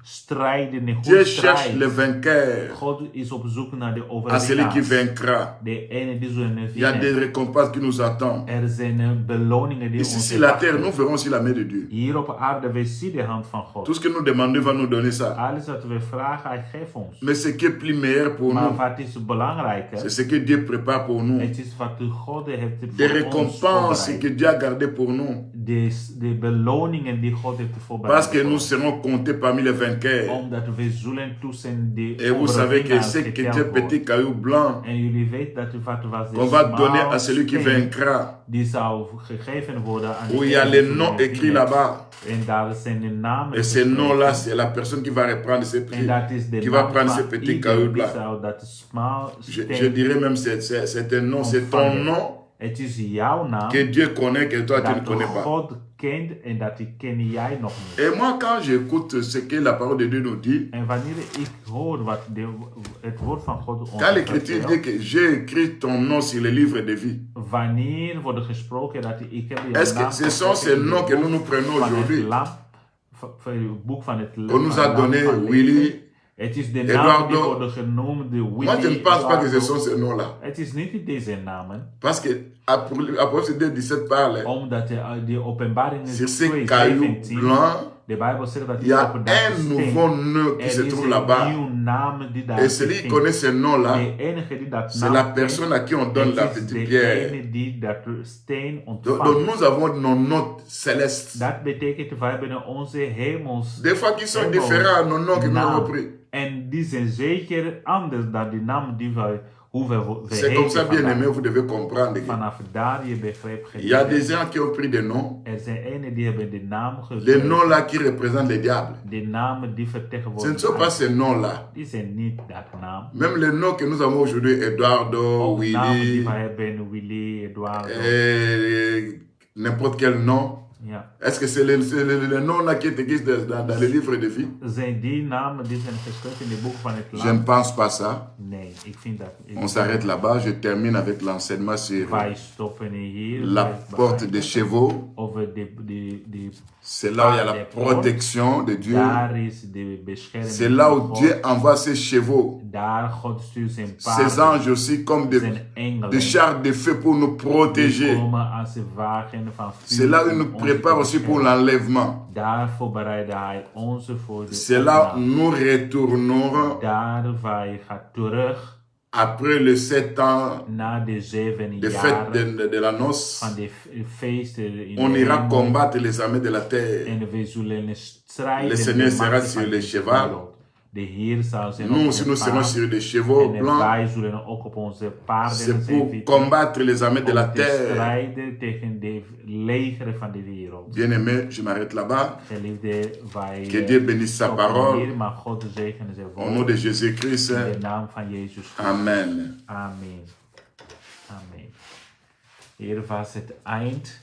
gestreden in Dieu goede cherche le strijd. vainqueur, God is op zoek naar de à celui qui overwinnaars. vaincra. De ene die zullen Il y a des winnen. récompenses qui nous attendent. Er zijn beloningen die Ici ons sur la terre, nous wachten. verrons aussi la main de Dieu. Hier op aarde, we zien de hand van Tout God. ce que nous demandons va nous donner ça. Alles wat we vragen, hij geeft ons. Mais ce qui est plus meilleur pour Maar nous, wat is belangrijker? c'est ce que Dieu prépare pour nous. Het is wat God heeft Des voor ons récompenses voorbereid. que Dieu a gardées pour nous. De beloningen die God heeft Parce voorbereid. que nous serons comptés parmi les vainqueurs. Omdat we zullen tussen de Et vous savez que overwinnaars ce que geteld Dieu worden. petit caillou blanc En jullie weten dat wat was de qu'on va donner à celui qui steen vaincra, die zou gegeven worden aan où de il y a ene les die noms zullen écrits winnen. là-bas. En daar zijn de namen Et ces geschreven. noms-là, c'est la personne qui va reprendre ses En petits, dat is de qui va naam prendre ces van petits ieder cailloux die blancs. zou dat smal Je steen dirais même c'est un nom, c'est ton ontvangen. nom Het is jouw naam que Dieu connaît, que toi tu ne dat connais pas. God kent en dat die ken jij nog niet. Et moi, quand j'écoute ce que la parole de Dieu nous dit, En wanneer ik hoor wat het woord van God ons quand l'Écriture dit vertelt, que j'ai écrit ton nom sur le livre de vie, wanneer wordt er gesproken dat ik heb je est-ce que naam ce sont ces geschreven in noms het que boek nous nous prenons van het aujourd'hui? lam- van het boek van het On nous a van donné lam van Willy, leven. Het is de naam Eduardo. die worden genoemd, de Willy, Moi, je ne pense pas que ce Eduardo. sont ces noms-là. Het is niet deze namen, Parce que Apocalypse 2:17 parle omdat de openbaring sur ces 2, cailloux 17, blancs. de Bijbel zegt dat Il y a op dat un steen nouveau nom qui er se is trouve een là-bas. nieuw naam die daar Et celui qui bevindt. connaît ce nom-là, De enige die dat c'est naam la kent, personne à qui on donne la het is petite de pierre. ene die dat steen Donc ontvangt. nous avons nos noms célestes. Dat betekent wij hebben onze hemels. Des fois qui sont Hemels différents à nos noms que nous naam. avons pris. En die zijn zeker anders dan de naam die wij, hoe we C'est comme ça, heten bien vandaag. aimé, vous devez comprendre. que Vanaf daar je begrijpt Il y a geleerd. des gens qui ont pris des noms. Er zijn enen die hebben de naam Les gegeven. noms-là qui représentent les diables. De namen die Ce ne vertegenwoordigen. sont pas ces noms-là. Die zijn niet dat naam. Même les noms que nous avons aujourd'hui, Eduardo, Ook namen die Willy, wij hebben, Willy, Eduardo. n'importe quel nom. Ja. Est-ce que c'est le nom-là qui est écrit dans le livre de vie? Zijn die namen die zijn geschreven in de boek van het Je ne land? pense pas ça. Nee, ik vind dat. On s'arrête là-bas. Je termine avec l'enseignement sur Wij stoppen hier. la bij- porte des chevaux. Over de C'est là où il y a la protection de Dieu. daar is de bescherming. C'est là van où God. Dieu envoie ses chevaux, Daar God stuurt zijn ses paarden, anges aussi, comme zijn engelen. des chars de feu pour nous Die protéger. komen als een wagen van vuur C'est là où il om nous ons prépare te aussi pour beschermen. l'enlèvement. Daarvoor bereidde hij ons voor de C'est là où opname. nous retournerons Daar wij gaan terug après les 7 ans na de 7 de fête jaren de la noce. van de feesten in On de ira hemel. combattre les armées de la terre. En we zullen strijden. Le Seigneur de sera machten sur van le de cheval. wereld. De Heer zal zijn Nous op aussi, de nous serons paard. sur des chevaux En blancs. wij zullen ook op onze paarden C'est pour zitten. combattre les armées de la Om te terre. strijden tegen de legeren van de wereld. Bien-aimé, je m'arrête là-bas. Geliefde, wij Que Dieu bénisse sa stoppen parole. hier, maar God zegene zijn Au nom woord. de Jésus-Christ. In de naam van Jezus Christus. Amen. Amen. Amen. Hier was het eind